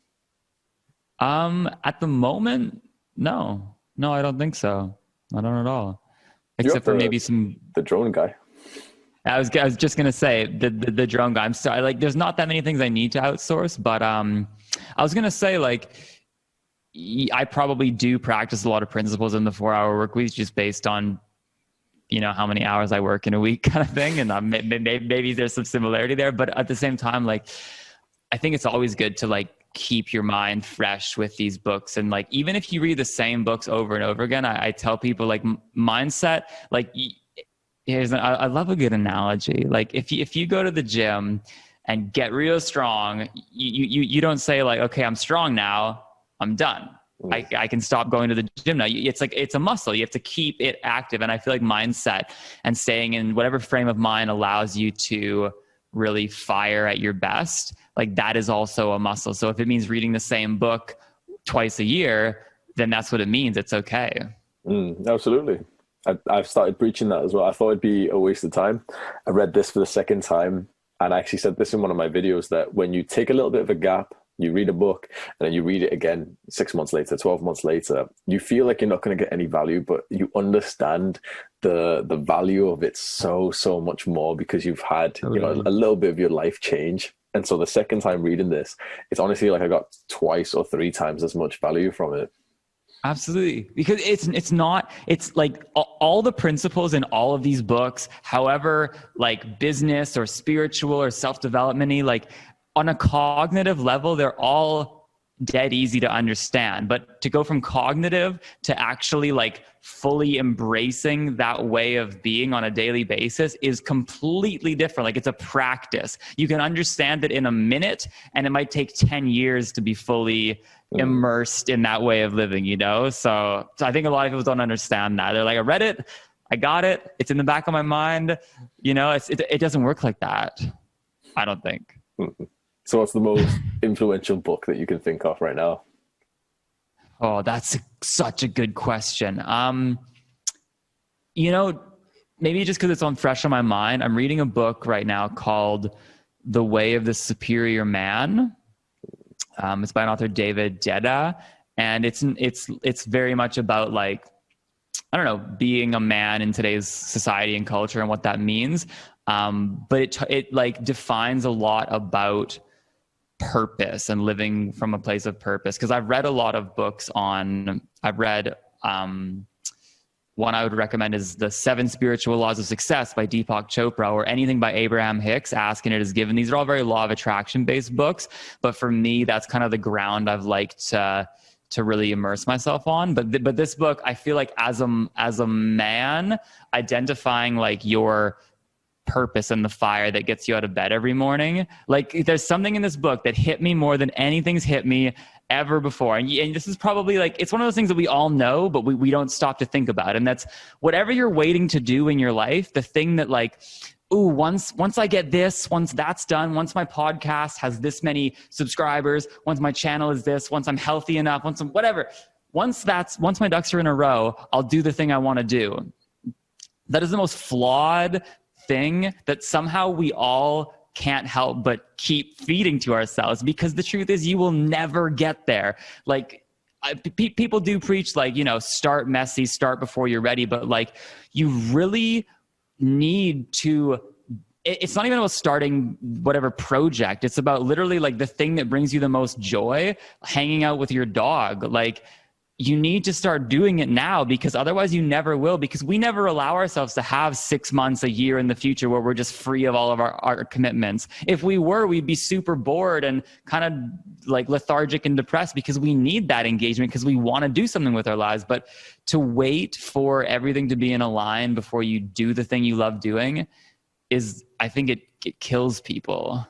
At the moment, no, I don't think so. I don't at all. Except for maybe the drone guy. I was just gonna say the drone guy. I'm sorry, like there's not that many things I need to outsource, but I was gonna say like I probably do practice a lot of principles in the 4-hour work week just based on, how many hours I work in a week kind of thing. And maybe there's some similarity there, but at the same time, like, I think it's always good to like keep your mind fresh with these books. And like, even if you read the same books over and over again, I tell people like mindset, like I love a good analogy. Like if you go to the gym and get real strong, you don't say like, okay, I'm strong now, I'm done. I can stop going to the gym now. It's like, it's a muscle. You have to keep it active. And I feel like mindset and staying in whatever frame of mind allows you to really fire at your best. Like that is also a muscle. So if it means reading the same book twice a year, then that's what it means. It's okay. Absolutely. I've started preaching that as well. I thought it'd be a waste of time. I read this for the second time. And I actually said this in one of my videos that when you take a little bit of a gap, you read a book and then you read it again 6 months later, 12 months later, you feel like you're not going to get any value, but you understand the value of it so much more because you've had a little bit of your life change. And so the second time reading this, it's honestly like I got 2 or 3 times as much value from it. Absolutely. Because it's like all the principles in all of these books, however, like business or spiritual or self-development-y, like on a cognitive level, they're all dead easy to understand. But to go from cognitive to actually like fully embracing that way of being on a daily basis is completely different. Like it's a practice. You can understand it in a minute and it might take 10 years to be fully immersed in that way of living, So I think a lot of people don't understand that. They're like, I read it, I got it, it's in the back of my mind. It doesn't work like that, I don't think. So what's the most influential book that you can think of right now? Oh, that's such a good question. Maybe just because it's on fresh on my mind, I'm reading a book right now called The Way of the Superior Man. It's by an author, David Deda, and it's very much about like, I don't know, being a man in today's society and culture and what that means. But it like defines a lot about purpose and living from a place of purpose. Because I've read a lot of books one I would recommend is The 7 Spiritual Laws of Success by Deepak Chopra, or anything by Abraham Hicks, Ask and It Is Given. These are all very law of attraction based books. But for me, that's kind of the ground I've liked to really immerse myself on. But this book, I feel like as a man, identifying like your purpose and the fire that gets you out of bed every morning. Like there's something in this book that hit me more than anything's hit me ever before. And this is probably like, it's one of those things that we all know, but we don't stop to think about. And that's whatever you're waiting to do in your life, the thing that like, ooh, once I get this, once that's done, once my podcast has this many subscribers, once my channel is this, once I'm healthy enough, once I'm whatever, once my ducks are in a row, I'll do the thing I want to do. That is the most flawed thing that somehow we all can't help but keep feeding to ourselves, because the truth is you will never get there. Like people do preach like, you know, start messy, start before you're ready, but like you really need to, it's not even about starting whatever project. It's about literally like the thing that brings you the most joy, hanging out with your dog. Like you need to start doing it now, because otherwise you never will, because we never allow ourselves to have 6 months, a year in the future where we're just free of all of our commitments. If we were, we'd be super bored and kind of like lethargic and depressed, because we need that engagement, because we want to do something with our lives. But to wait for everything to be in a line before you do the thing you love doing is, I think it kills people.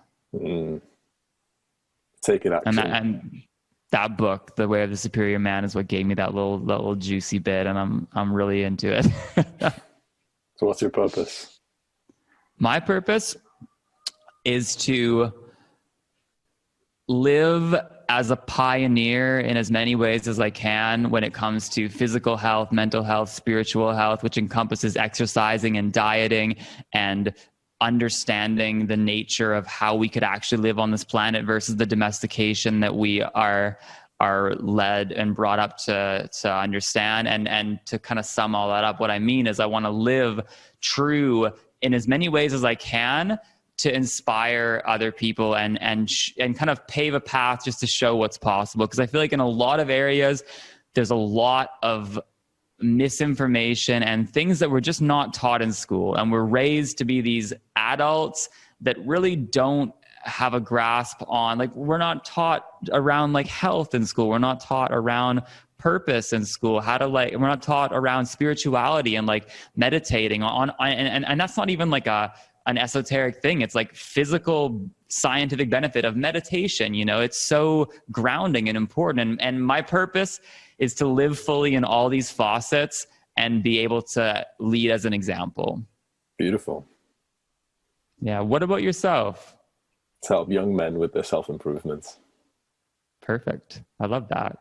Taking action. And that book, The Way of the Superior Man, is what gave me that little juicy bit, and I'm really into it. So what's your purpose? My purpose is to live as a pioneer in as many ways as I can when it comes to physical health, mental health, spiritual health, which encompasses exercising and dieting and understanding the nature of how we could actually live on this planet versus the domestication that we are led and brought up to understand. And to kind of sum all that up, what I mean is I want to live true in as many ways as I can to inspire other people and kind of pave a path just to show what's possible. Because I feel like in a lot of areas, there's a lot of misinformation and things that we're just not taught in school, and we're raised to be these adults that really don't have a grasp on, like, we're not taught around like health in school, we're not taught around purpose in school, how to like, we're not taught around spirituality and like meditating on and that's not even like an esoteric thing. It's like physical scientific benefit of meditation. You know, it's so grounding and important. And my purpose is to live fully in all these facets and be able to lead as an example. Beautiful. Yeah. What about yourself? To help young men with their self-improvement. Perfect. I love that.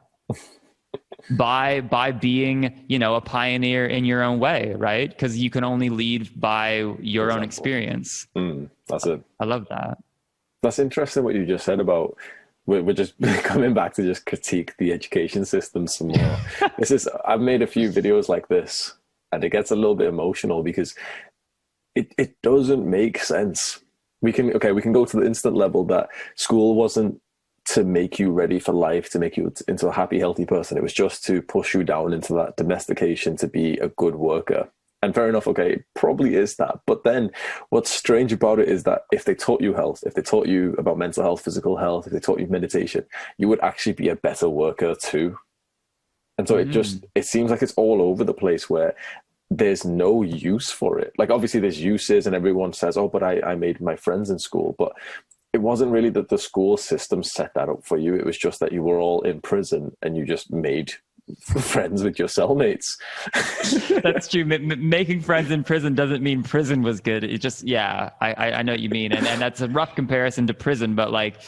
by being, you know, a pioneer in your own way, right? Because you can only lead by your own experience. That's it. I love that. That's interesting what you just said about, we're just coming back to just critique the education system some more. I've made a few videos like this, and it gets a little bit emotional because it doesn't make sense. We can go to the instant level that school wasn't to make you ready for life, to make you into a happy, healthy person. It was just to push you down into that domestication to be a good worker. And fair enough, okay, it probably is that. But then what's strange about it is that if they taught you health, if they taught you about mental health, physical health, if they taught you meditation, you would actually be a better worker too. And so it seems like it's all over the place where there's no use for it. Like, obviously there's uses, and everyone says, oh, but I made my friends in school. But it wasn't really that the school system set that up for you. It was just that you were all in prison and you just made friends with your cellmates. That's true. Making friends in prison doesn't mean prison was good. It just, yeah, I know what you mean. And that's a rough comparison to prison, but like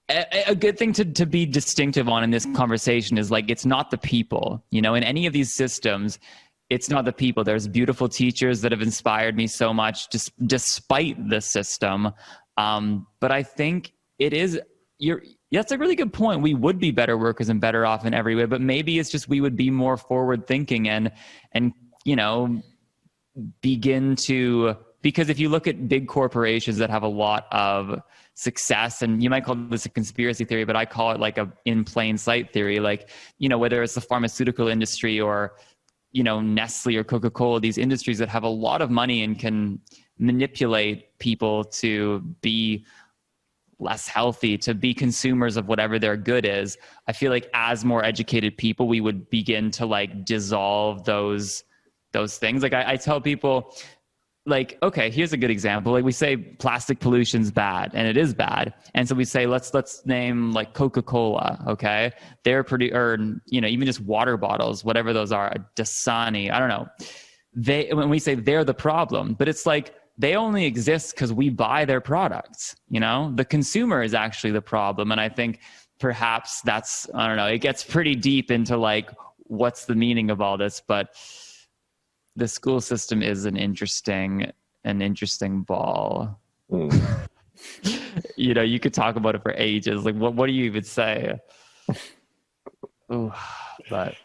a good thing to be distinctive on in this conversation is like, it's not the people, you know, in any of these systems, it's not the people. There's beautiful teachers that have inspired me so much just despite the system. But I think it is, that's a really good point. We would be better workers and better off in every way, but maybe it's just we would be more forward thinking and you know, begin to, because if you look at big corporations that have a lot of success, and you might call this a conspiracy theory, but I call it like a in plain sight theory, like, you know, whether it's the pharmaceutical industry or, you know, Nestle or Coca-Cola, these industries that have a lot of money and can manipulate people to be less healthy, to be consumers of whatever their good is. I feel like as more educated people, we would begin to like dissolve those things. Like I tell people, like, okay, here's a good example. Like we say plastic pollution's bad, and it is bad. And so we say, let's name like Coca-Cola. Okay. They're or, you know, even just water bottles, whatever those are, Dasani, I don't know. When we say they're the problem, but it's like, they only exist because we buy their products. You know, the consumer is actually the problem. And I think perhaps that's, I don't know, it gets pretty deep into like, what's the meaning of all this? But the school system is an interesting ball. You know, you could talk about it for ages. Like, what do you even say? Ooh, but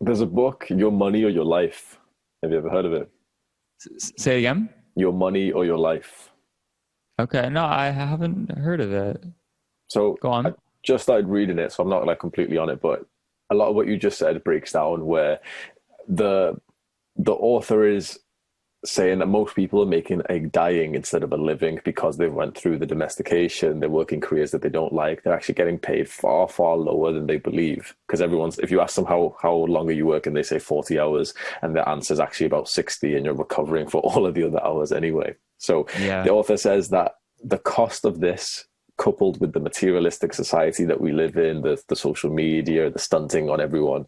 there's a book, Your Money or Your Life. Have you ever heard of it? Say it again. Your Money or Your Life. Okay, no, I haven't heard of it. So go on. I just started reading it, so I'm not like completely on it, but a lot of what you just said breaks down where the author is saying that most people are making a dying instead of a living because they went through the domestication, they're working careers that they don't like, they're actually getting paid far, far lower than they believe. Because if you ask them how long are you working, they say 40 hours, and the answer is actually about 60, and you're recovering for all of the other hours anyway. So yeah. The author says that the cost of this, coupled with the materialistic society that we live in, the social media, the stunting on everyone,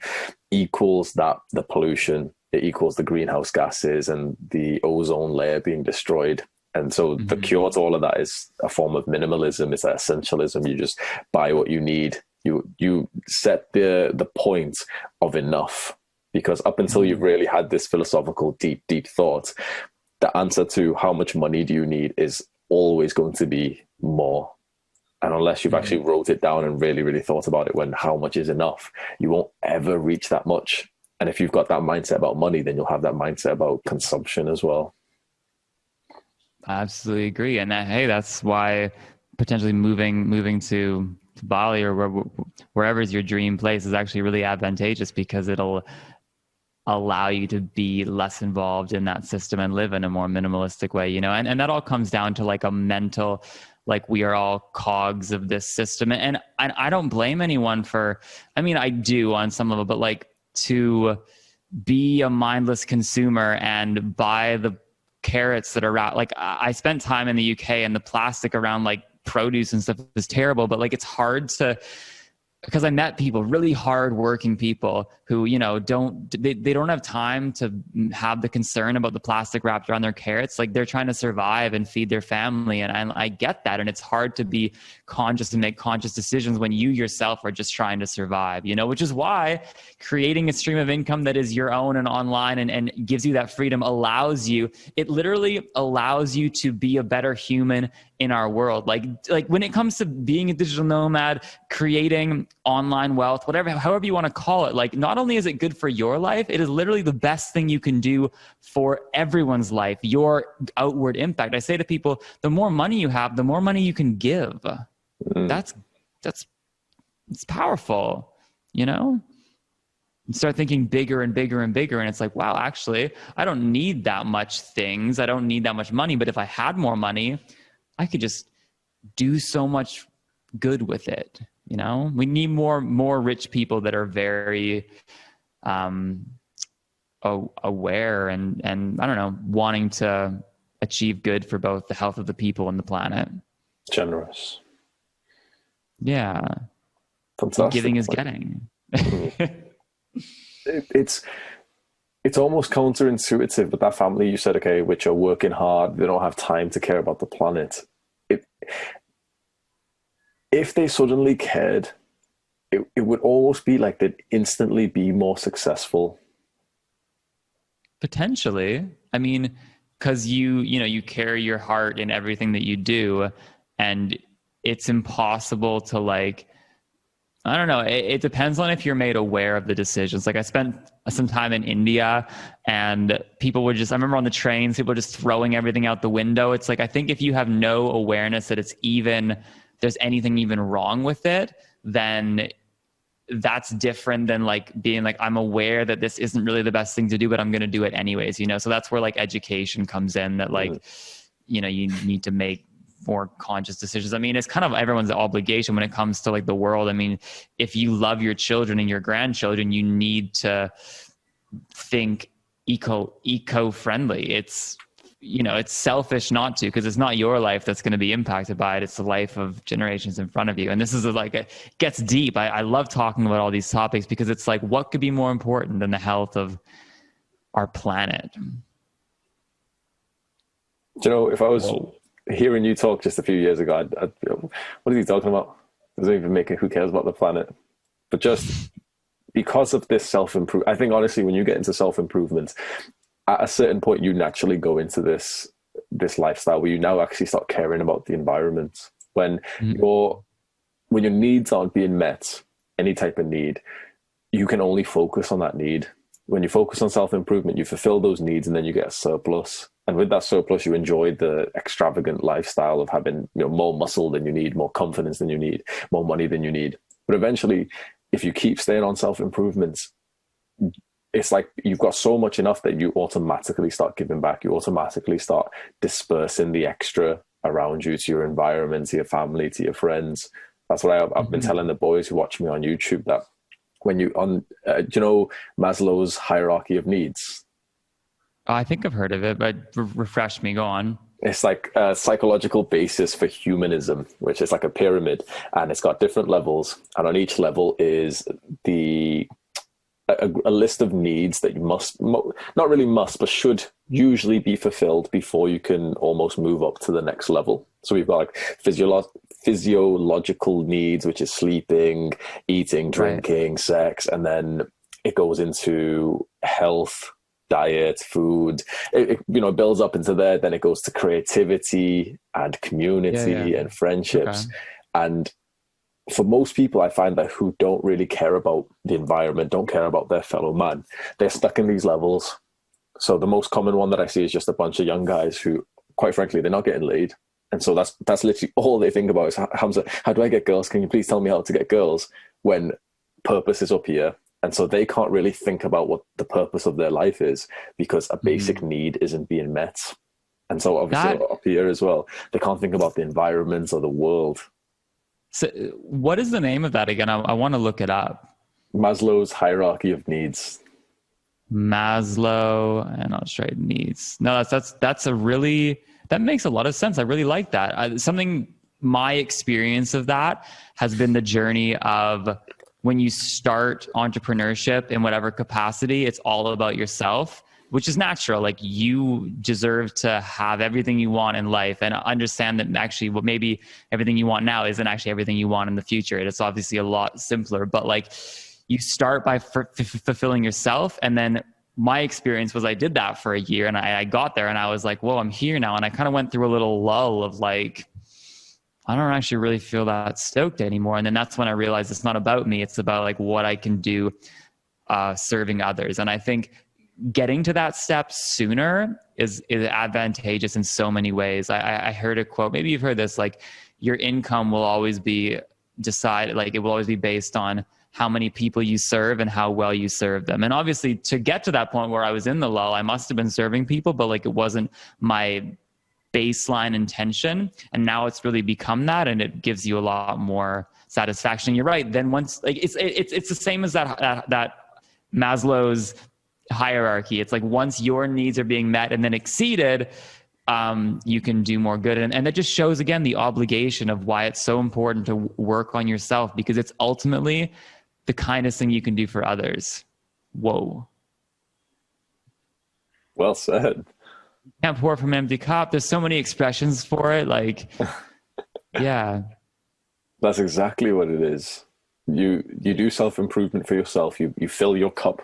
equals that the pollution, it equals the greenhouse gases and the ozone layer being destroyed. And so the cure to all of that is a form of minimalism. It's that essentialism. You just buy what you need. You set the point of enough, because up until you've really had this philosophical, deep thought, the answer to how much money do you need is always going to be more. And unless you've actually wrote it down and really, really thought about it, when how much is enough, you won't ever reach that much. And if you've got that mindset about money, then you'll have that mindset about consumption as well. I absolutely agree. And hey, that's why potentially moving to Bali or wherever is your dream place is actually really advantageous, because it'll allow you to be less involved in that system and live in a more minimalistic way, you know? And that all comes down to like a mental, like we are all cogs of this system. And I don't blame anyone for, I mean, I do on some level, but like, to be a mindless consumer and buy the carrots that are out. Like I spent time in the UK, and the plastic around like produce and stuff is terrible, but like it's hard to, because I met people, really hardworking people who, you know, they don't have time to have the concern about the plastic wrapped around their carrots. Like they're trying to survive and feed their family. And I get that. And it's hard to be conscious and make conscious decisions when you yourself are just trying to survive, you know, which is why creating a stream of income that is your own and online and gives you that freedom it literally allows you to be a better human in our world. Like when it comes to being a digital nomad, creating online wealth, however you want to call it, like not only is it good for your life, it is literally the best thing you can do for everyone's life, your outward impact. I say to people, the more money you have, the more money you can give. That's it's powerful, you know? And start thinking bigger and bigger and bigger. And it's like, wow, actually, I don't need that much things. I don't need that much money. But if I had more money, I could just do so much good with it. You know, we need more rich people that are very aware and I don't know, wanting to achieve good for both the health of the people and the planet. Generous. Yeah. Fantastic. Giving is getting. It's almost counterintuitive, but that family you said, okay, which are working hard, they don't have time to care about the planet. If they suddenly cared, it would almost be like they'd instantly be more successful. Potentially. I mean, because you carry your heart in everything that you do, and it's impossible to like, I don't know. It depends on if you're made aware of the decisions. Like I spent some time in India, and people would I remember on the trains, people were just throwing everything out the window. It's like, I think if you have no awareness that there's anything even wrong with it, then that's different than like being like, I'm aware that this isn't really the best thing to do, but I'm going to do it anyways, you know? So that's where like education comes in, that like, you know, you need to make more conscious decisions. I mean, it's kind of everyone's obligation when it comes to like the world. I mean, if you love your children and your grandchildren, you need to think eco-friendly. It's, it's selfish not to, because it's not your life that's going to be impacted by it. It's the life of generations in front of you. And this is it gets deep. I love talking about all these topics because it's like, what could be more important than the health of our planet? If I was hearing you talk just a few years ago, I'd what is he talking about? Doesn't even make it. Who cares about the planet? But just because of this self-improvement, I think honestly, when you get into self-improvement, at a certain point, you naturally go into this lifestyle where you now actually start caring about the environment. When your needs aren't being met, any type of need, you can only focus on that need. When you focus on self-improvement, you fulfill those needs, and then you get a surplus. And with that surplus, you enjoy the extravagant lifestyle of having more muscle than you need, more confidence than you need, more money than you need. But eventually, if you keep staying on self-improvements, it's like you've got so much enough that you automatically start giving back. You automatically start dispersing the extra around you to your environment, to your family, to your friends. That's what I've been telling the boys who watch me on YouTube, that when do you know Maslow's hierarchy of needs? I think I've heard of it, but refresh me, go on. It's like a psychological basis for humanism, which is like a pyramid, and it's got different levels. And on each level is a list of needs that you not really must, but should usually be fulfilled before you can almost move up to the next level. So we've got like physiological needs, which is sleeping, eating, drinking, sex, and then it goes into health, diet, food. It builds up into there. Then it goes to creativity and community and friendships. Okay. And for most people, I find that who don't really care about the environment, don't care about their fellow man, they're stuck in these levels. So the most common one that I see is just a bunch of young guys who, quite frankly, they're not getting laid. And so that's literally all they think about is, Hamza, how do I get girls? Can you please tell me how to get girls? When purpose is up here. And so they can't really think about what the purpose of their life is, because a basic need isn't being met. And so obviously up here as well, they can't think about the environment or the world. So what is the name of that again? I want to look it up. Maslow's hierarchy of needs. Maslow, and I'll try needs. No, that's a really, that makes a lot of sense. I really like that. My experience of that has been the journey of when you start entrepreneurship in whatever capacity, it's all about yourself, which is natural. Like, you deserve to have everything you want in life, and understand that actually what maybe everything you want now isn't actually everything you want in the future. It's obviously a lot simpler, but like, you start by fulfilling yourself. And then my experience was I did that for a year, and I got there and I was like, whoa, I'm here now. And I kind of went through a little lull of like, I don't actually really feel that stoked anymore. And then that's when I realized it's not about me. It's about like what I can do serving others. And I think getting to that step sooner is advantageous in so many ways. I heard a quote, maybe you've heard this, like, your income will always be decided, like it will always be based on how many people you serve and how well you serve them. And obviously, to get to that point where I was in the lull, I must have been serving people, but like, it wasn't my baseline intention. And now it's really become that, and it gives you a lot more satisfaction. You're right. Then once, like, it's the same as that Maslow's hierarchy. It's like, once your needs are being met and then exceeded, you can do more good. And that just shows, again, the obligation of why it's so important to work on yourself, because it's ultimately the kindest thing you can do for others. Whoa. Well said. Can't pour from an empty cup. There's so many expressions for it. Like, yeah. That's exactly what it is. You do self-improvement for yourself. You fill your cup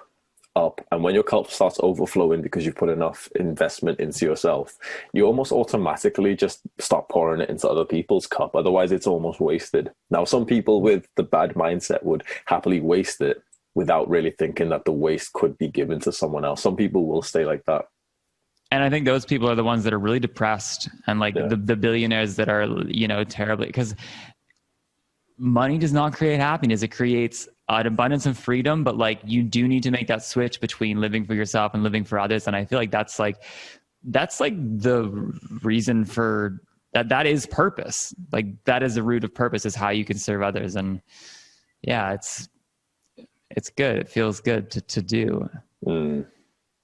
up, and when your cup starts overflowing because you've put enough investment into yourself, you almost automatically just start pouring it into other people's cup. Otherwise, it's almost wasted. Now, some people with the bad mindset would happily waste it without really thinking that the waste could be given to someone else. Some people will stay like that. And I think those people are the ones that are really depressed, and like the billionaires that are, terribly, because money does not create happiness. It creates an abundance of freedom, but like, you do need to make that switch between living for yourself and living for others. And I feel like that's like the reason for that. That is purpose. Like, that is the root of purpose, is how you can serve others. And yeah, it's good. It feels good to do.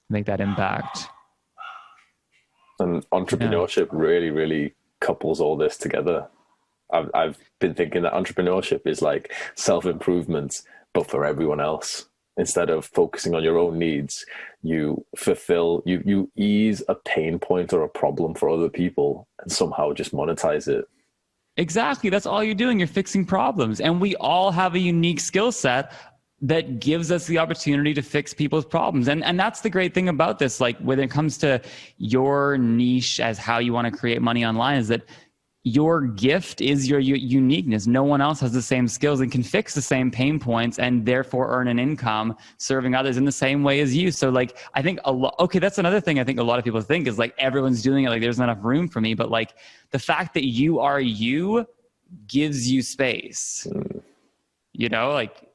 make that impact. And entrepreneurship really, really couples all this together. I've been thinking that entrepreneurship is like self-improvement, but for everyone else. Instead of focusing on your own needs, you you ease a pain point or a problem for other people and somehow just monetize it. Exactly. That's all you're doing. You're fixing problems. And we all have a unique skill set that gives us the opportunity to fix people's problems. And that's the great thing about this. Like when it comes to your niche as how you want to create money online, is that your gift is your uniqueness. No one else has the same skills and can fix the same pain points and therefore earn an income serving others in the same way as you. So like, I think okay, that's another thing I think a lot of people think is like, everyone's doing it. Like there's not enough room for me, but like the fact that you are you gives you space, you know, like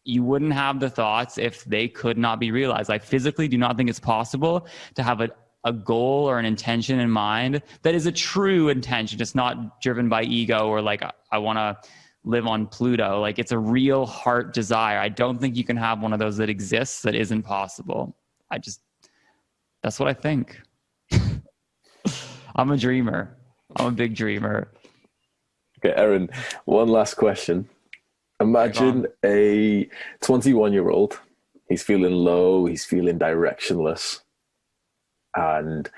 you wouldn't have the thoughts if they could not be realized. I physically do not think it's possible to have a goal or an intention in mind that is a true intention. It's not driven by ego or like, I want to live on Pluto. Like it's a real heart desire. I don't think you can have one of those that exists that isn't possible. That's what I think. I'm a dreamer. I'm a big dreamer. Okay, Eron, one last question. Imagine a 21-year-old. He's feeling low. He's feeling directionless. And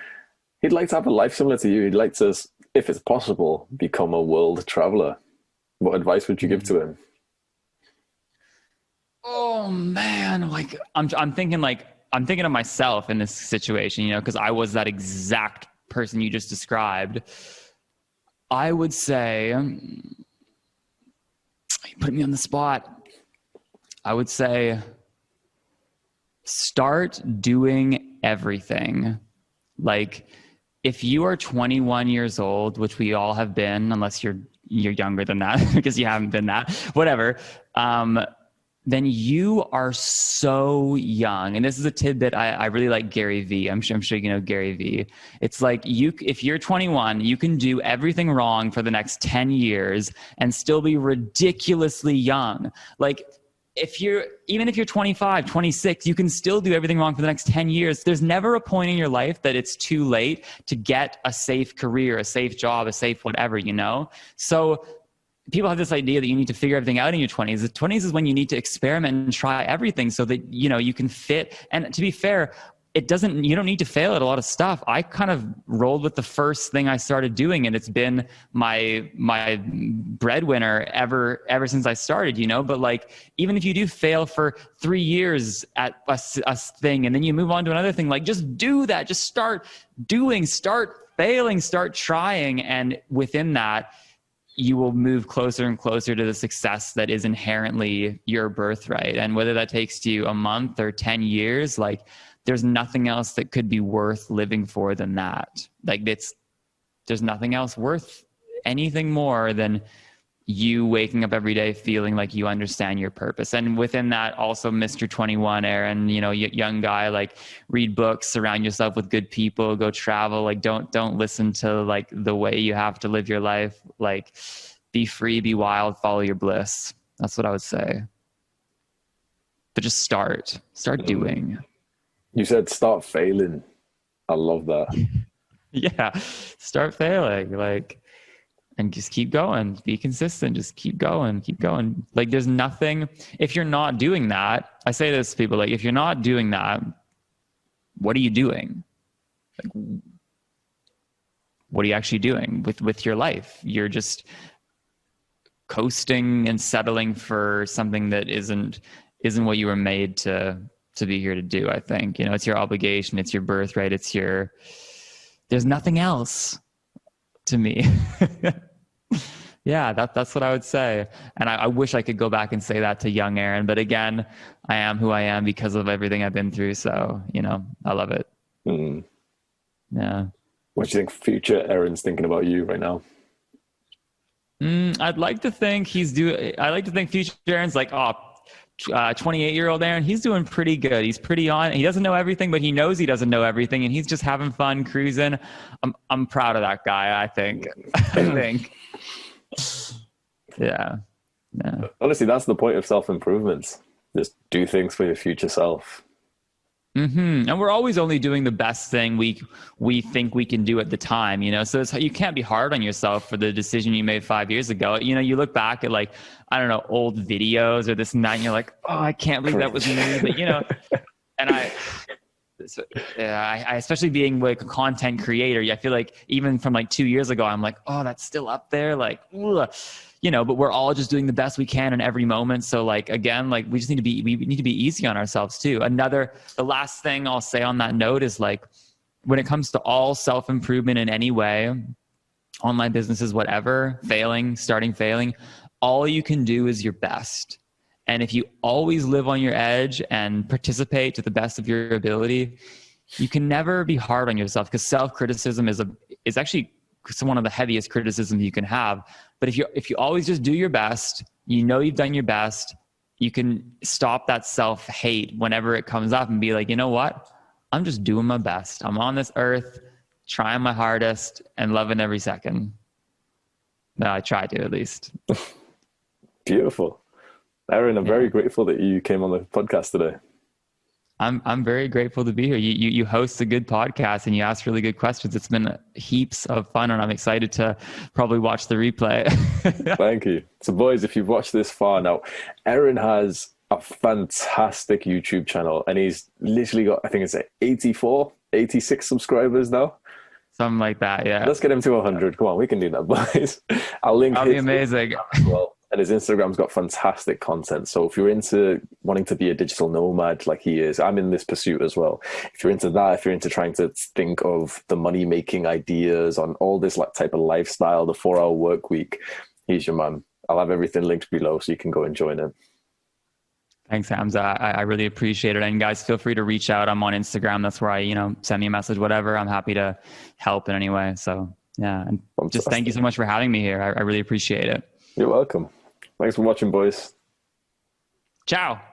he'd like to have a life similar to you. He'd like to, if it's possible, become a world traveler. What advice would you give to him? Oh man, like I'm thinking of myself in this situation, you know, because I was that exact person you just described. I would say, you put me on the spot. I would say, start doing everything. Like if you are 21 years old, which we all have been, unless you're younger than that, because you haven't been that, whatever, then you are so young. And this is a tidbit. I really like Gary Vee. I'm sure you know Gary Vee. It's like if you're 21, you can do everything wrong for the next 10 years and still be ridiculously young. Like even if you're 25, 26, you can still do everything wrong for the next 10 years. There's never a point in your life that it's too late to get a safe career, a safe job, a safe whatever, you know? So people have this idea that you need to figure everything out in your 20s. The 20s is when you need to experiment and try everything so that, you know, you can fit. And to be fair, you don't need to fail at a lot of stuff. I kind of rolled with the first thing I started doing, and it's been my breadwinner ever since I started, you know. But like, even if you do fail for 3 years at a thing, and then you move on to another thing, like just do that. Just start doing, start failing, start trying. And within that, you will move closer and closer to the success that is inherently your birthright. And whether that takes you a month or 10 years, like, there's nothing else that could be worth living for than that. Like there's nothing else worth anything more than you waking up every day feeling like you understand your purpose. And within that also, Mr. 21, Eron, you know, young guy, like read books, surround yourself with good people, go travel. Like don't listen to like the way you have to live your life. Like be free, be wild, follow your bliss. That's what I would say. But just start doing. You said start failing. I love that. Yeah, start failing, like, and just keep going. Be consistent. Just keep going. Like, there's nothing. If you're not doing that, I say this to people, like, if you're not doing that, what are you doing? Like, what are you actually doing with your life? You're just coasting and settling for something that isn't what you were made to be here to do. I think, you know, it's your obligation, it's your birthright, there's nothing else to me. Yeah, that's what I would say. And I wish I could go back and say that to young Eron, but again, I am who I am because of everything I've been through. So, you know, I love it. Yeah. What do you think future Eron's thinking about you right now? I'd like to think future Eron's like, 28-year-old Eron, he's doing pretty good. He's pretty on. He doesn't know everything, but he knows he doesn't know everything, and he's just having fun cruising. I'm proud of that guy, I think. Yeah. Honestly, that's the point of self-improvement. Just do things for your future self. And we're always only doing the best thing we think we can do at the time, you know. So you can't be hard on yourself for the decision you made 5 years ago. You know, you look back at like, I don't know, old videos or this and that, and you're like, oh, I can't believe that was me. But you know, and I especially being like a content creator, I feel like even from like 2 years ago, I'm like, oh, that's still up there, like, ugh. You know, but we're all just doing the best we can in every moment. So like, again, like we need to be easy on ourselves too. The last thing I'll say on that note is like, when it comes to all self-improvement in any way, online businesses, whatever, starting failing, all you can do is your best. And if you always live on your edge and participate to the best of your ability, you can never be hard on yourself, because self-criticism is actually one of the heaviest criticisms you can have. But if you always just do your best, you know you've done your best, you can stop that self-hate whenever it comes up and be like, you know what? I'm just doing my best. I'm on this earth, trying my hardest and loving every second. No, I try to, at least. Beautiful. Eron, I'm very grateful that you came on the podcast today. I'm very grateful to be here. You host a good podcast and you ask really good questions. It's been heaps of fun, and I'm excited to probably watch the replay. Thank you. So boys, if you've watched this far now, Eron has a fantastic YouTube channel, and he's literally got, I think it's 86 subscribers now. Something like that, yeah. Let's get him to 100. Come on, we can do that, boys. I'll link That'll be amazing. As well. And his Instagram's got fantastic content. So if you're into wanting to be a digital nomad like he is, I'm in this pursuit as well. If you're into that, if you're into trying to think of the money-making ideas on all this like type of lifestyle, the 4-hour work week, he's your man. I'll have everything linked below so you can go and join him. Thanks, Hamza. I really appreciate it. And guys, feel free to reach out. I'm on Instagram. That's where I, send me a message, whatever. I'm happy to help in any way. So yeah, and just thank you so much for having me here. I really appreciate it. You're welcome. Thanks for watching, boys. Ciao.